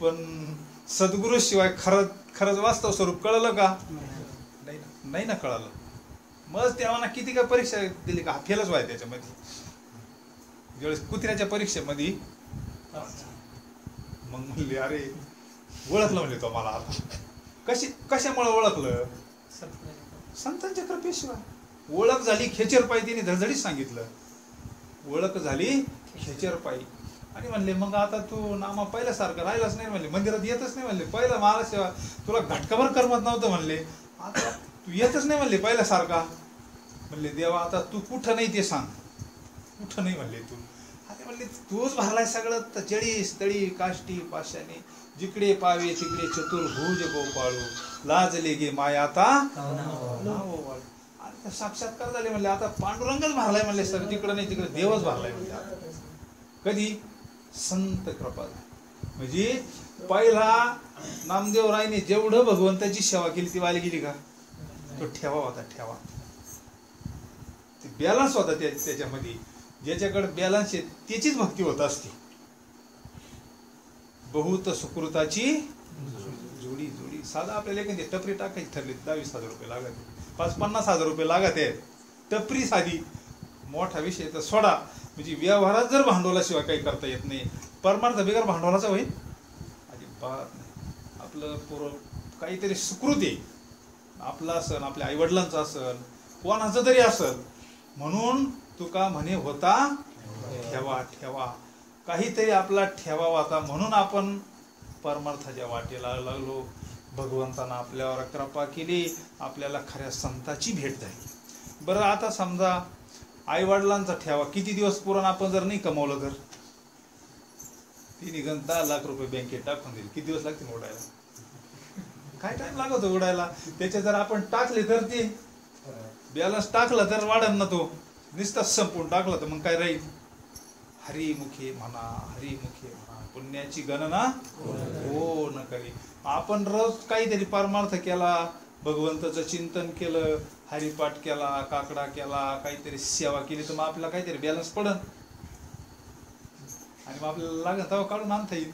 पण सद्गुरु शिवाय खरंच वास्तव स्वरूप कळलं का? नाही ना कळलं. मग तेव्हा किती काय परीक्षा दिली का फेलच व्हाय त्याच्यामध्ये. ज्यावेळेस कुत्र्याच्या परीक्षेमध्ये मग म्हणले अरे ओळखलं म्हणजे तो मला. आता कशामुळे ओळखलं? संतांच्या कृपेशिवाय ओळख झाली. खेचर पायी तिने धडधडीत सांगितलं. ओळख झाली खेचर पायी. आणि म्हणले मग आता तू नामा पहिल्यासारखं राहिलाच नाही म्हणले, मंदिरात येतच नाही म्हणले, पहिला मला सेवा तुला घटकाभर करमत नव्हतं म्हणले, आता तू येतच नाही म्हणले पहिल्यासारखा. म्हणले देवा आता तू कुठं नाही ते सांग. कुठं नाही म्हणले तू. आता म्हणले तूच भरलाय सगळं, तर जळी स्थळी काष्टी पाशाने जिकडे पावे तिकडे चतुर्भुज गोपाळू लाजले गे माया आता नाव वाळू. आणि साक्षात्कार झाले म्हणले आता पांडुरंगच भरलाय म्हणले सर, तिकडं नाही तिकडे देवच भरलाय म्हणले. कधी? संत कृपा. म्हणजे पहिला नामदेव रायने जेवढं भगवंताची सेवा केली ती वाली गेली का? तो ठेवा होता, ठेवा. बॅलन्स होता त्याच्यामध्ये. ज्याच्याकडे बॅलन्स आहे त्याचीच भक्ती होत असते. बहुत सुकृताची जोडी जोडी. साधा आपल्याला एखादी टपरी टाकायची ठरली 22,000 रुपये लागत, 50,000 रुपये लागत आहे टपरी साधी. मोठा विषय तर सोडा. म्हणजे व्यवहारात जर भांडवलाशिवाय काही करता येत नाही, परमार्थ बिगर भांडवलाचा होईल अजिबात नाही. आपलं पूर्व काहीतरी सुकृत आहे, आपला असन, आपल्या आईवडिलांचा असन, कोणाचं तरी असल, म्हणून तुका म्हणे होता ठेवा ठेवा. काहीतरी आपला ठेवा होता म्हणून आपण परमार्थाच्या वाटेला लागलो. भगवंतानं आपल्यावर कृपा केली, आपल्याला खऱ्या संताची भेट झाली. बरं आता समजा आई वडिलांचा ठेवा किती दिवस पुरण आपण जर नाही कमवलं तर ती निघून 10 लाख रुपये बँकेत टाकून देईल. किती दिवस लागतील उडायला? काय टाइम लागतो उडायला? त्याचे जर आपण टाकले तर ते बॅलन्स टाकला तर वाढन ना, तो नुसताच संपून टाकला तर मग काय राहील? हरिमुखे म्हणा, हरिमुखे म्हणा, पुण्याची गणना हो न करी. आपण रोज काहीतरी परमार्थ केला, भगवंताचं चिंतन केलं, हरिपाठ केला, काकडा केला, काहीतरी सेवा केली तर मग आपल्याला काहीतरी बॅलन्स पडन आणि मग आपल्याला लागेल तेव्हा काढून आणता येईल.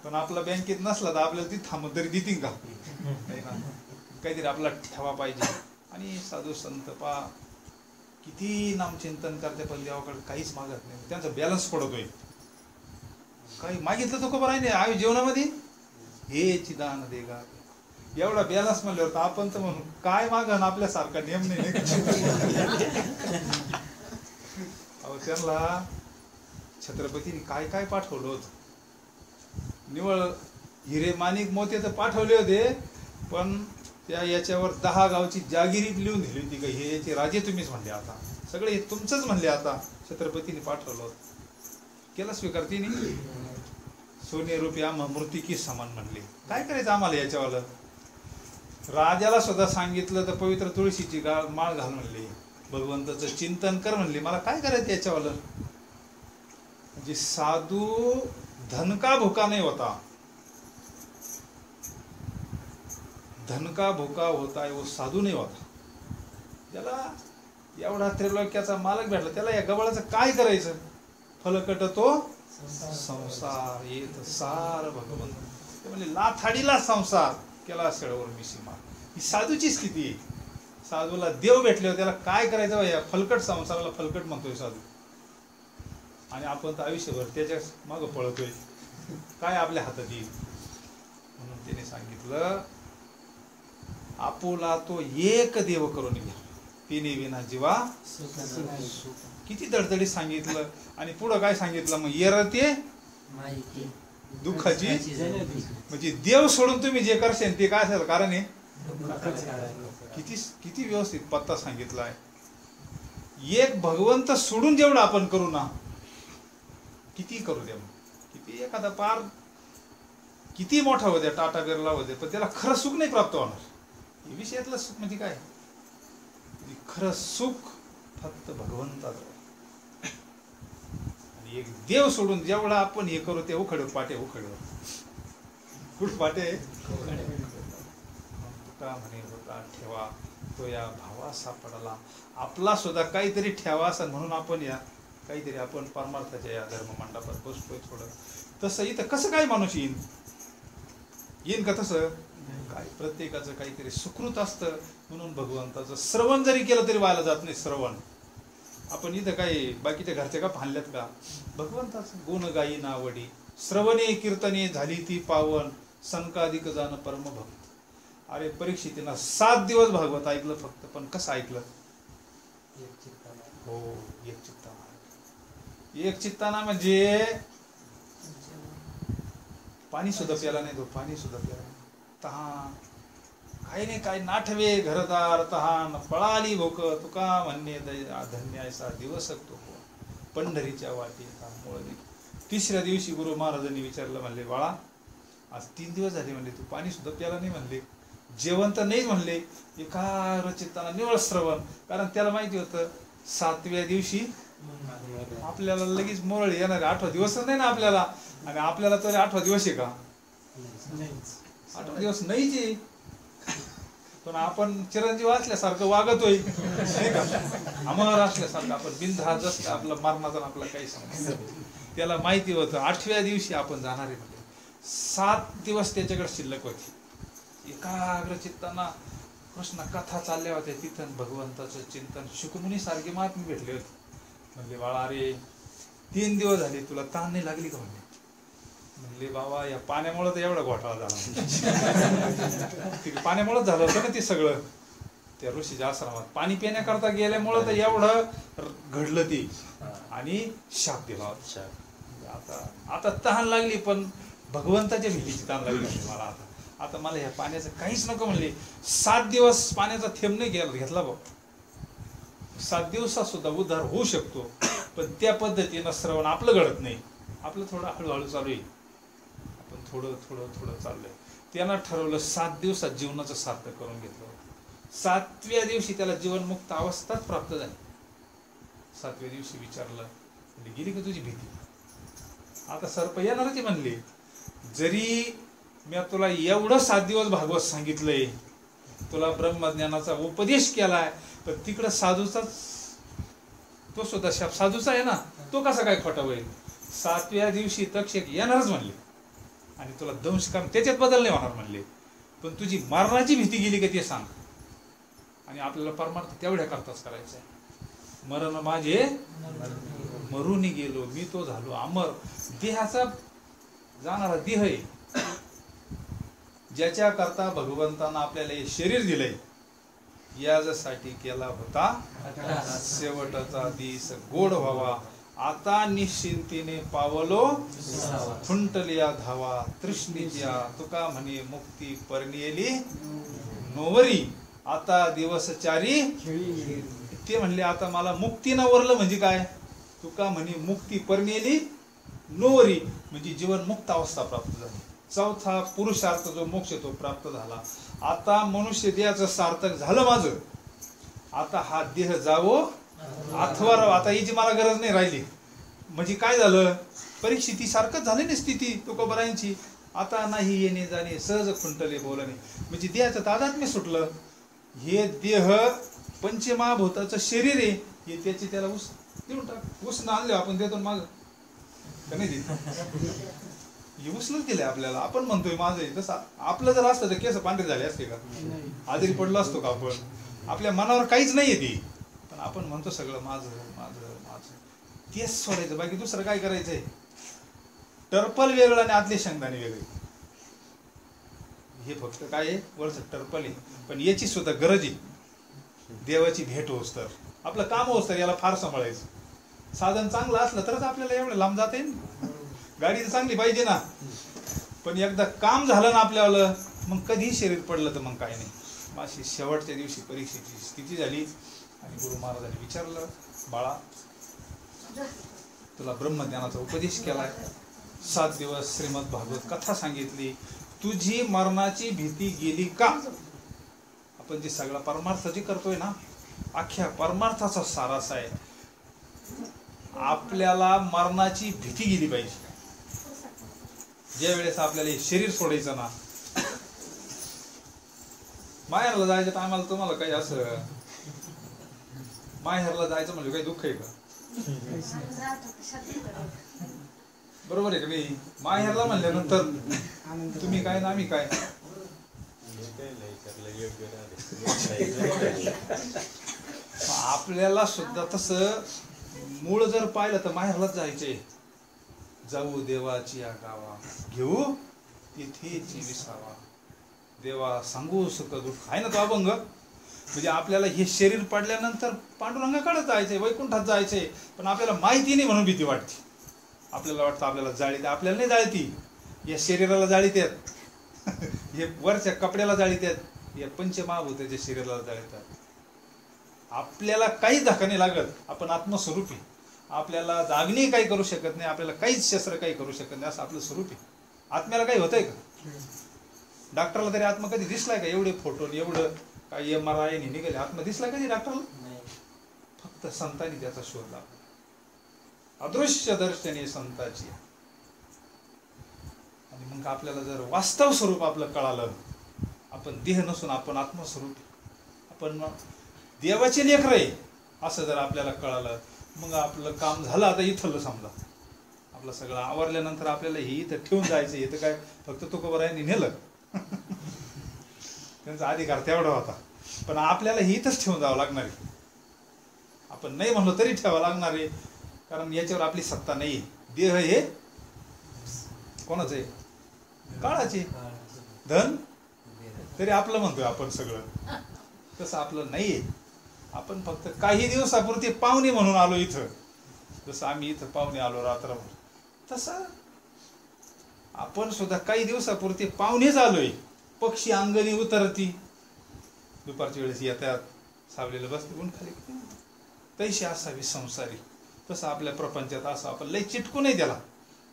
पण आपला बँकेत नसला तर आपल्याला ती थांबत तरी देतील का? नाही ना. काहीतरी आपला ठेवा पाहिजे. आणि साधू संत पा किती नामचिंतन करते पण देवाकडे काहीच मागत नाही, त्यांचा बॅलन्स पडतोय. काही मागितलं तो खबर आहे नाही आयु जीवनामध्ये हे चिदान देगा. एवढा बॅलन्स म्हणल्यावर आपण तर म्हणून काय मागण, आपल्यासारखा नियम नाही. अहो त्यांना छत्रपतीने काय काय पाठवलं होतं. निवळ हिरे माणिक मोते तर पाठवले होते, पण त्या याच्यावर 10 गावची जागिरी लिहून दिली होती का हे याचे राजे तुम्हीच म्हणले, आता सगळे हे तुमचंच म्हणले. आता छत्रपतीने पाठवलं होतं, केलं स्वीकार तिने. सोने रुपया मूर्ती की समान म्हणले. काय करायचं आम्हाला याच्यावालं? राजाला सुद्धा सांगितलं तर पवित्र तुळशीची माळ घाल म्हणले, भगवंताचं चिंतन कर म्हणले. मला काय करायचं याच्यावालं? म्हणजे साधू धनका भुका नाही होता, धनका भुका होता वो साधू नाही होता. त्याला एवढा त्रिलोक्याचा मालक भेटला, त्याला या गवळाचं काय करायचं? फलकट तो संसार येत सार भगवंत. ते म्हणजे लाथाडीला संसार केला सळवर मिशी मार. ही साधूची स्थिती आहे. साधूला देव भेटले, त्याला काय करायचं? या फलकट संसाराला फलकट म्हणतोय साधू. आणि आपण तर आयुष्यभर त्याच्या मागं पळतोय, काय आपल्या हातात येईल. म्हणून त्याने सांगितलं आपुला तो एक देव करून घ्या, तिने विना जीवा किती दडदडीत सांगितलं. आणि पुढं काय सांगितलं मग? येरते दुःखाची. म्हणजे देव सोडून तुम्ही जे करशाल ते काय असेल कारण आहे. किती किती व्यवस्थित पत्ता सांगितलाय. एक भगवंत सोडून जेवढं आपण करू ना, किती करू द्या, किती एखादा पार किती मोठा होत्या, टाटा बिर्ला होते, पण त्याला खरं सुख नाही प्राप्त होणार. विषयातलं सुख म्हणजे काय? खरं सुख फक्त भगवंताचं. आणि एक देव सोडून जेवढा आपण हे करू ते उखड पाटे उखड कुठ पाटे तुका म्हणे होता ठेवा तो या भावा सापडला. आपला सुद्धा काहीतरी ठेवा असं म्हणून आपण या काहीतरी आपण परमार्थाच्या या धर्म मंडपात बसतोय. थोडं तसं इथं कसं काय माणूस येईन का? तसं काय प्रत्येकाचं काहीतरी सुकृत असतं. म्हणून भगवंताचं श्रवण जरी केलं तरी व्हायला जात नाही. श्रवण आपण इथं काही बाकीच्या घरच्या का फानल्यात का? भगवंताचं गुण गाई नावडी श्रवणे कीर्तने झाली ती पावन संकाधिक जाण परमभक्त. अरे परीक्षितीनं 7 दिवस भागवत ऐकलं फक्त, पण कसं ऐकलं? हो एक चित्ताना. एक चित्ताना म्हणजे पाणी सुद्धा प्याला नाही तो, पाणी सुद्धा प्याला नाही. तहान काही नाही, काय नाठवे घरदार तहान पळाली भोक तुका म्हणणे धन्य ऐसा दिवस तो. पंढरीच्या वाटी मूळ दे. तिसऱ्या दिवशी गुरु महाराजांनी विचारलं, म्हणले बाळा आज 3 दिवस झाले म्हणले तू पाणी सुद्धा प्याला नाही म्हणले, जेवण तर नाही म्हणले, एकाग्र चित्तानं निवळ श्रवण. कारण त्याला माहिती होतं 7व्या दिवशी आपल्याला लगेच मोरळ येणार. 8वा दिवसच नाही ना आपल्याला, आणि आपल्याला तरी 8वा दिवस आहे का? 8वा दिवस नाहीच आहे. पण आपण चिरंजीव असल्यासारखं वागतोय नाही का, अमर असल्यासारखं आपण बिनधास्त असतं. आपलं मरणाचा आपला काही समज. त्याला माहिती होतं 8व्या दिवशी आपण जाणार आहे म्हणजे. 7 दिवस त्याच्याकडे शिल्लक होती. एकाग्र चित्ताना कृष्ण कथा चालल्या होत्या तिथं, भगवंताचं चिंतन. शुकमुनी सारखे महात्मे भेटले होते. म्हणले बाळा अरे 3 दिवस झाले तुला ताण नाही लागली का म्हणले. म्हणले बाबा या पाण्यामुळे तर एवढा घोटाळा झाला. पाण्यामुळेच झालं होतं ना ते सगळं. त्या ऋषीच्या आश्रमात पाणी पिण्याकरता गेल्यामुळं तर एवढं घडलं ते, आणि शाप दिला होता. आता तहान लागली, पण भगवंताच्या भीतीची तहान लागली मला. आता मला ह्या पाण्याचं काहीच नको म्हणले. 7 दिवस पाण्याचा थेंब नाही घेतला भाऊ. 7 दिवसात सुद्धा उद्धार होऊ शकतो, पण त्या पद्धतीनं श्रवण आपलं घडत नाही. आपलं थोडं हळूहळू चालू आहे, आपण थोडं थोडं थोडं चाललंय. त्यानं ठरवलं 7 दिवसात जीवनाचं सार्थक करून घेतलं. 7व्या दिवशी त्याला जीवनमुक्त अवस्थाच प्राप्त झाली. 7व्या दिवशी विचारलं, म्हणजे गेली का तुझी भीती? आता सर्प येणारच म्हणले. जरी मी तुला एवढं 7 दिवस भागवत सांगितलंय, तुला ब्रह्मज्ञानाचा उपदेश केलाय, पण तिकडं साधूचाच तो सुद्धा शाप साधूचा आहे ना, तो कसा काय खोटा होईल? 7व्या दिवशी तक्षक येणारच म्हणले, आणि तुला दंश काम त्याच्यात बदल नाही होणार म्हणले. पण तुझी मरणाची भीती गेली का ते सांग. आणि आपल्याला परमार्थ तेवढ्या करताच करायचं आहे. मरण माझे मरून गेलो, मी तो झालो अमर. देहाचा जाणारा देह आहे, ज्याच्या करता भगवंतानं आपल्याला हे शरीर दिलंय, यासाठी केला होता शेवटचा दिस गोड व्हावा. आता निश्चिंतीने पावलो फुंटलिया धावा. तृष्णीच्या तुका म्हणे मुक्ती परनियली नोवरी. आता दिवस चारी ते म्हणले आता मला मुक्ती न वरलं म्हणजे काय? तुका म्हणे मुक्ती परनियली नोवरी, म्हणजे जीवन मुक्त अवस्था प्राप्त झाली. 4था पुरुषार्थ जो मोक्ष तो प्राप्त झाला. आता मनुष्य देहाचं सार्थक झालं माझं. आता हा देह जावो अथवा राव. आता हिची मला गरज नाही राहिली. म्हणजे काय झालं? परिस्थिती सारखंच झाली ना स्थिती तुकोबरायांची. आता नाही येणे जाणे सहज खुंटले बोलणे, म्हणजे देहाचं तादात्म्य सुटलं. हे देह पंचमहाभूताचं शरीर आहे, हे त्याची त्याला ऊस देऊन टाक. उसनं आणले आपण देतो माग का नाही देत? हे उसनच दिलंय आपल्याला. आपण म्हणतोय माझं आहे. तसं आपलं जर असतं तर केस पांढरे झाले असते का? आजारी पडलो असतो का आपण? आपल्या मनावर काहीच नाहीये ती, पण आपण म्हणतो सगळं माझं माझं माझं. तेच सोडायचं, बाकी दुसरं काय करायचंय? टर्पल वेगळं आणि आतले शेंगदाणे वेगळे. हे फक्त काय आहे? वरचं टर्पल आहे, पण याची सुद्धा गरज आहे. देवाची भेट होस तर, आपलं काम होस तर याला फार सांभाळायचं. साधन चांगलं असलं तरच आपल्याला एवढं लांब जाता येईल. गाडी तर चांगली पाहिजे ना, पण एकदा काम झालं ना आपल्याला, मग कधीही शरीर पडलं तर मग काय नाही. अशी शेवटच्या दिवशी परीक्षेची स्थिती झाली, आणि गुरु महाराजांनी विचारलं, बाळा तुला ब्रह्मज्ञानाचा उपदेश केलाय, 7 दिवस श्रीमद भागवत कथा सांगितली, तुझी मरणाची भीती गेली का? आपण जे सगळा परमार्थ जे करतोय ना, अख्ख्या परमार्थाचा सारास आहे. आपल्याला मरणाची भीती गेली पाहिजे. ज्या वेळेस आपल्याला हे शरीर सोडायचं ना, माहेरला जायचं टायमाला तुम्हाला काही असं माहेरला जायचं म्हणजे काही दुःख आहे का? बरोबर आहे का नाही? माहेरला म्हणल्यानंतर तुम्ही काय ना आम्ही काय. आपल्याला सुद्धा तसं मूळ जर पाहिलं तर माहेरलाच जायचंय. जाऊ देवाची या गावा, घेऊ तिथेच विसावा. देवा सांगू सुख दुःख आहे ना तो अभंग. म्हणजे आपल्याला हे शरीर पडल्यानंतर पांडुरंगाकडे जायचंय, वैकुंठात जायचंय, पण आपल्याला माहिती नाही म्हणून भीती वाटते. आपल्याला वाटतं आपल्याला जाळीत, आपल्याला नाही जाळती. या शरीराला जाळीत आहेत, हे वरच्या कपड्याला जाळीत आहेत, या पंचमहाभूताच्या शरीराला जाळीत आहेत. आपल्याला काही धक्का नाही लागत, आपण आत्मस्वरूपी. आपल्याला जागणी काही करू शकत नाही, आपल्याला काहीच शस्त्र काही करू शकत नाही, असं आपलं स्वरूप आहे. आत्म्याला काही होतंय का? डॉक्टरला तरी आत्मा कधी दिसलाय का? एवढे फोटो एवढं काही MRI निघाले, आत्मा दिसलाय कधी डॉक्टरला? फक्त संतांनी त्याचा शोध लावला, अदृश्य दर्शनी संताची. आणि मग आपल्याला जर वास्तव स्वरूप आपलं कळालं, आपण देह नसून आपण आत्मस्वरूप, आपण देवाचे लेकरं आहे असं जर आपल्याला कळालं, मग आपलं काम झालं. आता इथलं समजा आपलं सगळं आवरल्यानंतर आपल्याला हे इथं ठेवून जायचं, हे तर काय फक्त तुकोबारायांनी नेलं त्यांचा अधिकार तेवढा होता, पण आपल्याला हे इथंच ठेवून जावं लागणार आहे. आपण नाही म्हणलो तरी ठेवावं लागणार आहे, कारण याच्यावर आपली सत्ता नाही. देह हे कोणाचं आहे? काळाचे. धन तरी आपलं म्हणतोय आपण सगळं, तसं आपलं नाहीये. आपण फक्त काही दिवसापुरती पाहुणे म्हणून आलो इथं, जसं आम्ही इथं पाहुणे आलो रात्रभर, तसं आपण सुद्धा काही दिवसापुरती पाहुणेच आलोय. पक्षी अंगणी उतरती, दुपारच्या वेळेस येतात, सावलेलं बसते ऊन खाली, तैशी असावी संसारी. तसं आपल्या प्रपंचात असं आपण लय चिटकू नाही त्याला,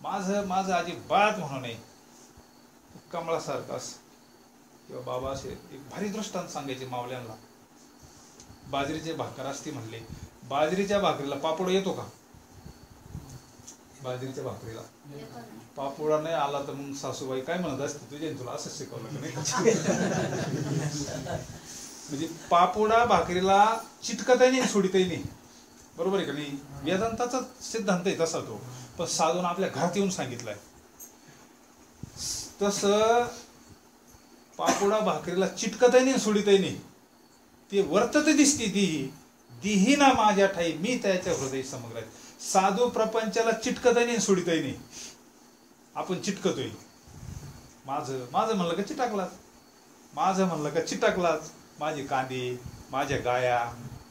माझं माझं अजिबात म्हणू नये. कमळासारखं असं किंवा बाबा असे एक भारी दृष्टांत सांगायचे मावल्यांना. बाजरीचे भाकर असते म्हणले, बाजरीच्या भाकरीला पापोड येतो का? बाजरीच्या भाकरीला पापोडा नाही आला तर मग सासूबाई काय म्हणत असते, तुझ्या तुला असंच शिकवलं का नाही? म्हणजे पापोडा भाकरीला चिटकतही नाही, सोडितही नाही, बरोबर आहे का नाही? वेदांताचा सिद्धांत आहे तसा तो, पण साधून आपल्या घरात येऊन सांगितलाय. तसं पापोडा भाकरीला चिटकतही नाही, सोडितही नाही, ते वर्तत दिसते दिही ना माझ्या ठाई, मी त्याच्या हृदय समग्र आहे. साधू प्रपंचाला चिटकतही नाही, सोडितही नाही. आपण चिटकतोय, माझं माझं म्हणलं का चिटाकलाच, माझं म्हणलं का चिटाकलाच. माझे कांदे, माझ्या गाया,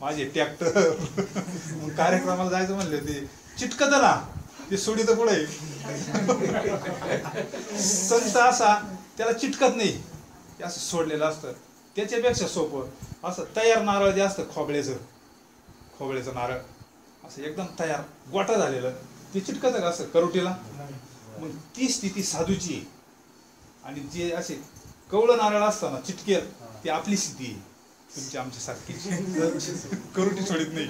माझे ट्रॅक्टर कार्यक्रमाला जायचं म्हणले ते चिटकत ना, ते सोडित पुढे. संत असा त्याला चिटकत नाही, ते असं सोडलेलं असतं. त्याच्यापेक्षा सोपं असं तयार नारळ जे असतं, खोबळ्याचं नारळ असं एकदम तयार गोटा झालेलं, ते चिटकत का असं करोटीला? मग ती स्थिती साधूची आहे. आणि जे असे कवळं नारळ असतं ना चिटकेल, ती आपली स्थिती आहे, तुमची आमच्या सारखी करोटी सोडित नाही.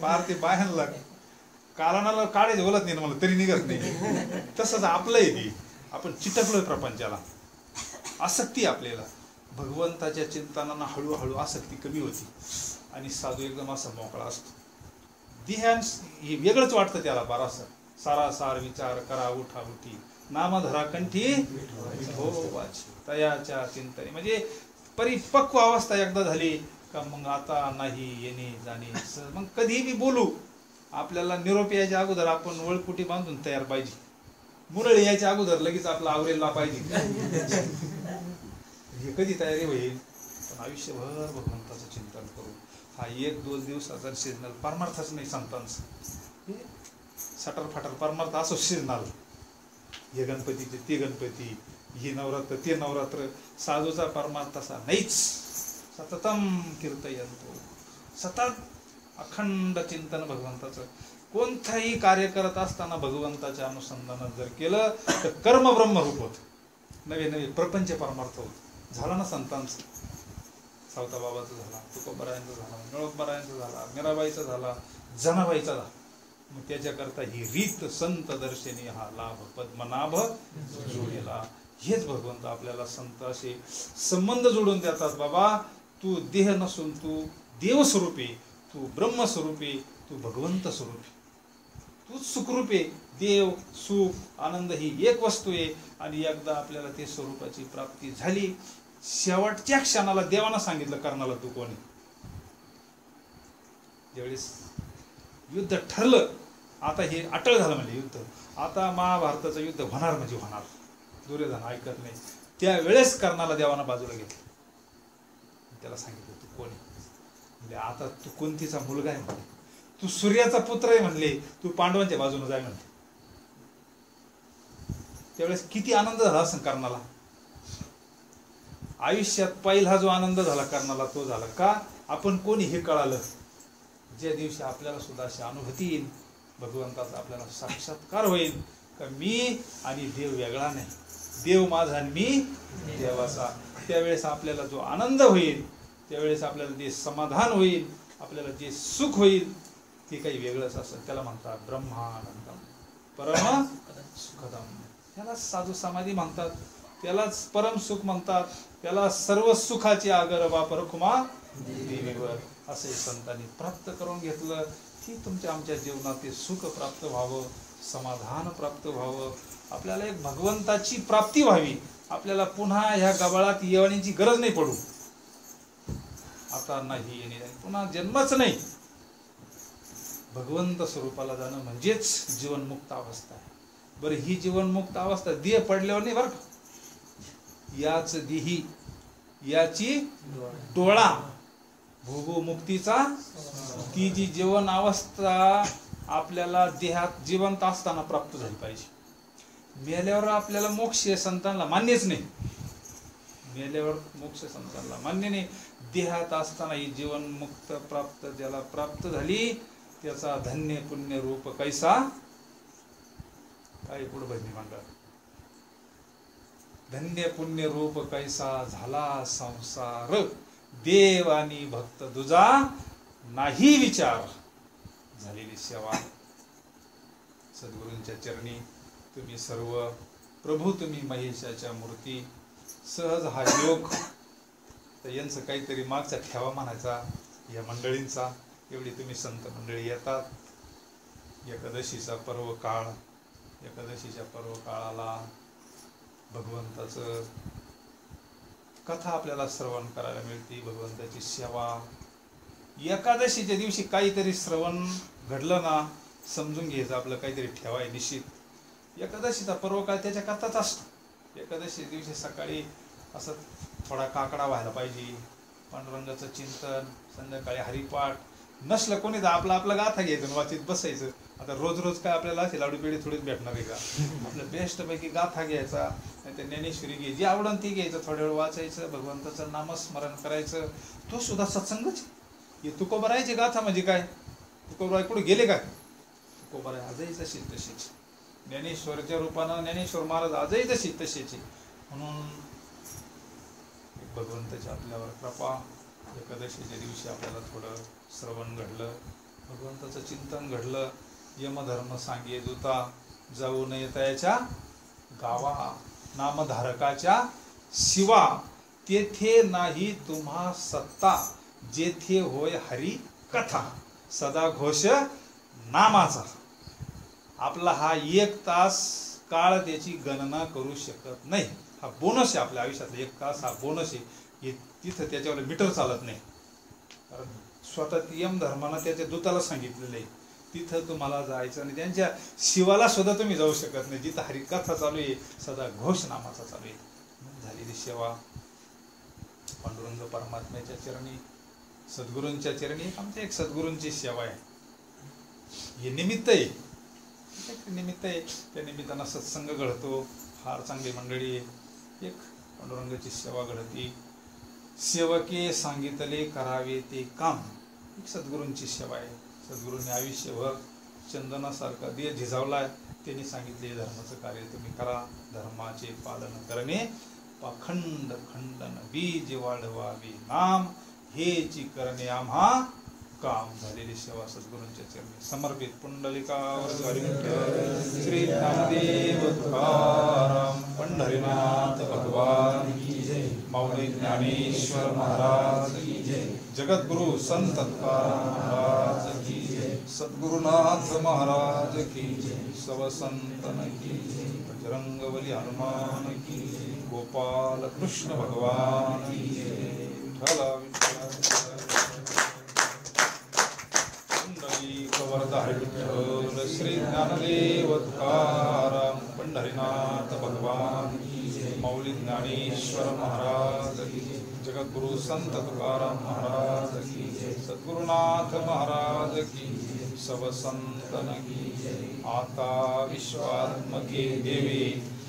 पार ते बाहेरला कालानाला काढायचे बोलत नाही मला तरी निघत नाही. तसंच आपलं आहे ते, आपण चिटकलोय प्रपंचाला. आसक्ती आपल्याला भगवंताच्या चिंतनानं हळूहळू आसक्ती कमी होती आणि साधू एकदम असा मोकळा असतो. ध्यान हे वेगळंच वाटतं त्याला बराचसा. सारासार विचार करा उठा उठी, नामधरा कंठी विठोबाची तयाच्या चिंतने. म्हणजे परिपक्व अवस्था एकदा झाली का मग आता नाही येणे जाणे, मग कधीही मी बोलू. आपल्याला निरोप यायच्या अगोदर आपण वळकुटी बांधून तयार पाहिजे, मुरळी यायच्या अगोदर लगेच आपला आवरेला पाहिजे. हे कधी तयारी होईल? पण आयुष्यभर भगवंताचं चिंतन करू. हा 1-2 दिवसाचा सिजनल परमार्थच नाही संतांचं. सटर फटर परमार्थ असो सिजनल, हे गणपतीचे ते गणपती, हे नवरात्र ते नवरात्र. साधूचा परमार्थ असा नाहीच. सततम कीर्तयंतो, सतत अखंड चिंतन भगवंताचं. कोणताही कार्य करत असताना भगवंताच्या अनुसंधानात जर केलं तर कर्म ब्रह्मरूप होत, नवे नवे प्रपंच परमार्थ होत. झाला ना संतांचं, सावता बाबाचा झाला, तुकोबारायांचा झाला, निळोबारायांचा झाला, मीराबाईचा झाला, जनाबाईचा झाला. मग त्याच्याकरता ही रीत संत दर्शनी हा लाभ पद्मनाभ जोडेला. हेच भगवंत आपल्याला संत असे संबंध जोडून देतात. बाबा तू देह नसून तू देवस्वरूपी, तू ब्रह्मस्वरूपी, तू भगवंत स्वरूपी, तूच सुखरूपे. देव सुख आनंद ही एक वस्तू आहे. आणि एकदा आपल्याला ते स्वरूपाची प्राप्ती झाली, शेवटच्या क्षणाला देवानं सांगितलं कर्णाला तू कोणी. ज्यावेळेस युद्ध ठरलं, आता हे अटळ झालं म्हणजे युद्ध, आता महाभारताचं युद्ध होणार म्हणजे होणार, दुर्योधन ऐकत नाही. त्यावेळेस कर्णाला देवानं बाजूला घेतलं, त्याला सांगितलं तू कोणी. म्हणजे आता तू कुंतीचा मुलगा आहे म्हणले, तू सूर्याचा पुत्र आहे म्हणले, तू पांडवांच्या बाजूने जाय म्हणले. त्यावेळेस किती आनंद झाला असं कर्णाला. आयुष्यात पहिला जो आनंद झाला कर्णाला तो झाला का आपण कोणी हे कळालं. ज्या दिवशी आपल्याला सुद्धा अशी अनुभूती येईल, भगवंताचा आपल्याला साक्षात्कार होईल का मी आणि देव वेगळा नाही, देव माझा आणि मी देवाचा, त्यावेळेस आपल्याला जो आनंद होईल, त्यावेळेस आपल्याला जे समाधान होईल, आपल्याला जे सुख होईल ते काही वेगळंच असेल. त्याला म्हणतात ब्रह्मानंदम परम सुखदम. त्याला साधू समाधी म्हणतात, त्यालाच परम सुख म्हणतात, त्याला सर्व सुखाची आगर वापर खुमा देवीवर असे संतांनी प्राप्त करून घेतलं की तुमच्या आमच्या जीवनात ते सुख प्राप्त व्हावं, समाधान प्राप्त व्हावं, आपल्याला एक भगवंताची प्राप्ती व्हावी, आपल्याला पुन्हा ह्या गबाळात येण्याची गरज नाही पडू. आता नाही येणे पुन्हा जन्मच नाही. भगवंत स्वरूपाला जाणं म्हणजेच जीवनमुक्त अवस्था आहे. बरं, ही जीवनमुक्त अवस्था देह पडल्यावर नाही बरं का, याच देही याची डोळा भोगो मुक्तीचा, ती जी जीवन अवस्था आपल्याला देहात जिवंत असताना प्राप्त झाली पाहिजे. मेल्यावर आपल्याला मोक्ष संतांना मान्यच नाही, मेल्यावर मोक्ष संतांना मान्य नाही. देहात असताना ही जीवन मुक्त प्राप्त ज्याला प्राप्त झाली त्याचा धन्य पुण्य रूप कैसा, काय पुढे भजनी मांडा, धन्य पुण्य रूप कैसा झाला संसार, देव आणि भक्त दुजा नाही विचार. झालेली सेवा सद्गुरूंच्या चरणी तुम्ही सर्व, प्रभू तुम्ही महेशाच्या मूर्ती, सहज हा योग. तर यांचं काहीतरी मागचा ठेवा म्हणायचा या मंडळींचा. एवढी तुम्ही संत मंडळी येतात. एकादशीचा पर्व काळ, एकादशीच्या पर्व काळाला भगवंताचं कथा आपल्याला श्रवण करायला मिळते, भगवंताची सेवा. एकादशीच्या दिवशी काहीतरी श्रवण घडलं ना, समजून घ्यायचं आपलं काहीतरी ठेवाय निश्चित. एकादशीचा पर्व काळ त्याच्या करताच असतो. एकादशी दिवशी सकाळी असं थोडा काकडा व्हायला पाहिजे, पांडुरंगाचं चिंतन, संध्याकाळी हरिपाठ. नसलं कोणी तर आपला गाथा घ्यायचं, वाचित बसायचं. आता रोज रोज काय आपल्याला असे लाडू पेढी थोडीच भेटणार आहे का, आपलं बेस्ट पैकी गाथा घ्यायचा, नाही तर ज्ञानेश्वरी घे, जी आवडन ती घ्यायचं, थोड्या वेळ वाचायचं, भगवंताचं नामस्मरण करायचं. तो सुद्धा सत्संगच. हे तुकोबारायची गाथा म्हणजे काय, तुकोबाराय कुठे गेले काय, तुकोबाराय आजही तशीच तशीच, ज्ञानेश्वरच्या रूपानं ज्ञानेश्वर महाराज आजही तशीच तशीची. म्हणून भगवंताची आपल्यावर कृपा. एकादशीच्या दिवशी आपल्याला थोडं श्रवण घडलं, भगवंताचं चिंतन घडलं. यमधर्म सांगे दूता जाऊ नये तयाच्या गावा, नामधारकाच्या शिवा, तेथे नाही तुम्हा सत्ता, जेथे होय हरी कथा, सदा घोष नामाचा. आपला हा 1 तास काळ त्याची गणना करू शकत नाही. हा बोनस आहे आपल्या आयुष्यातला, 1 तास हा बोनस आहे. तिथं त्याच्यावर मीटर चालत नाही. कारण स्वतः यम धर्मानं त्याच्या दूताला सांगितलेलं आहे तिथं तुम्हाला जायचं, आणि त्यांच्या शिवाला सुद्धा तुम्ही जाऊ शकत नाही जिथं हरिकथा चालू आहे, सदा घोष नामाचा चालू आहे. झालेली सेवा पांडुरंग परमात्म्याच्या चरणी, सद्गुरूंच्या चरणी. आमच्या एक सद्गुरूंची सेवा आहे, हे निमित्त आहे, निमित्त आहे. त्या निमित्तानं सत्संग घडतो, फार चांगली मंडळी आहे. एक पांडुरंगाची सेवा घडती. सेवके सांगितले करावे ते काम, एक सद्गुरूंची सेवा आहे. सद्गुरूंनी आयुष्यभर चंदनासारखा देह झिजावलाय. त्यांनी सांगितले धर्माचं कार्य तुम्ही करा, धर्माचे पालन करणे, पाखंड खंडन बीज वाढवावे नाम, हेची करणे आम्हा काम. झालेली सेवा सद्गुरूंच्या चरणी समर्पित. पुंडलिकावर श्री ज्ञानदेव तुकाराम पंढरीनाथ भगवान की जय, माऊली ज्ञानेश्वर महाराज की जय, जगद्गुरु संत तुकाराम महाराज की जय, सद्गुरुनाथ महाराज की जय, सब संतन की जय, बजरंगबली हनुमान की जय, गोपाल कृष्ण भगवान की जय. विठ्ठल श्री ज्ञानदेव तुकाराम पंढरीनाथ भगवान की जय, माऊली ज्ञानेश्वर महाराज की जय, जगद्गुरु संत तुकाराम महाराज की जय, सद्गुरुनाथ महाराज की जय, सब संतन की जय. आता विश्वात्मके देवी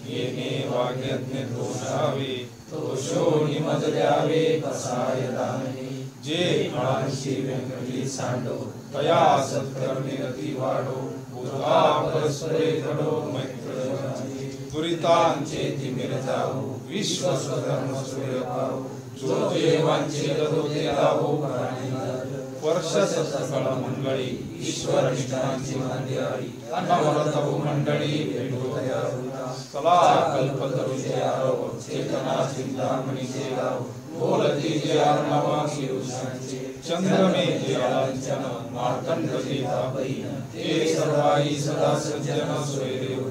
येणे वाग्यज्ञ दोषावे, दोषोनी मज द्यावे कसाय दाने, जे काळांची व्यंकटी सांडो तया सत्कर्मे अति वाढो बोधा परस्परे घडो मैत्री दुरितांचे तिमिर जाओ विश्व स्वधर्म सूर्य पाओ जो देवांचे गदोते लाभो वर्ष सत्सकळ मंगळी ईश्वर निष्ठांची मंदिराई अनवरत मंडळी भेटो चला कल्पतरुचे आरो चेतना चिंतामणी गाव बोलती जे अर्णवा शिवशांचे चंद्रमे जे लांछन मार्तंड देतापै ते सर्वाई सदा सज्जन सोयदेव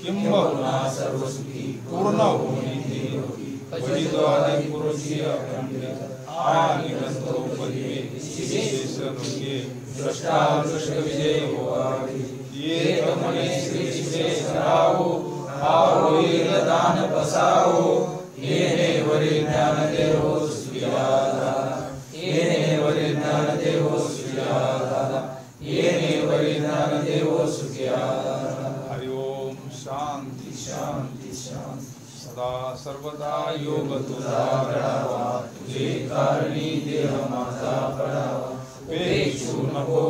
किंबहुना सर्व सुखी पूर्ण होनी ते योगी वैद्वादी पुरुषी अखंडित आणि गंतो पदिवे विशेष नुके द्रष्टा दृष्ट विजय होवावे ये कमने श्री विशेष राहो आओ ये दान बसाओ येने वरी ज्ञान देवो सुयादा येने वरी ज्ञान देवो सुयादा येने वरी ज्ञान देवो सुयादा हरि ओम शांति शांति शांति सदा सर्वदा योग तुझा घडावा तुझे कारणी देह माझा पडावा पेक्षू नको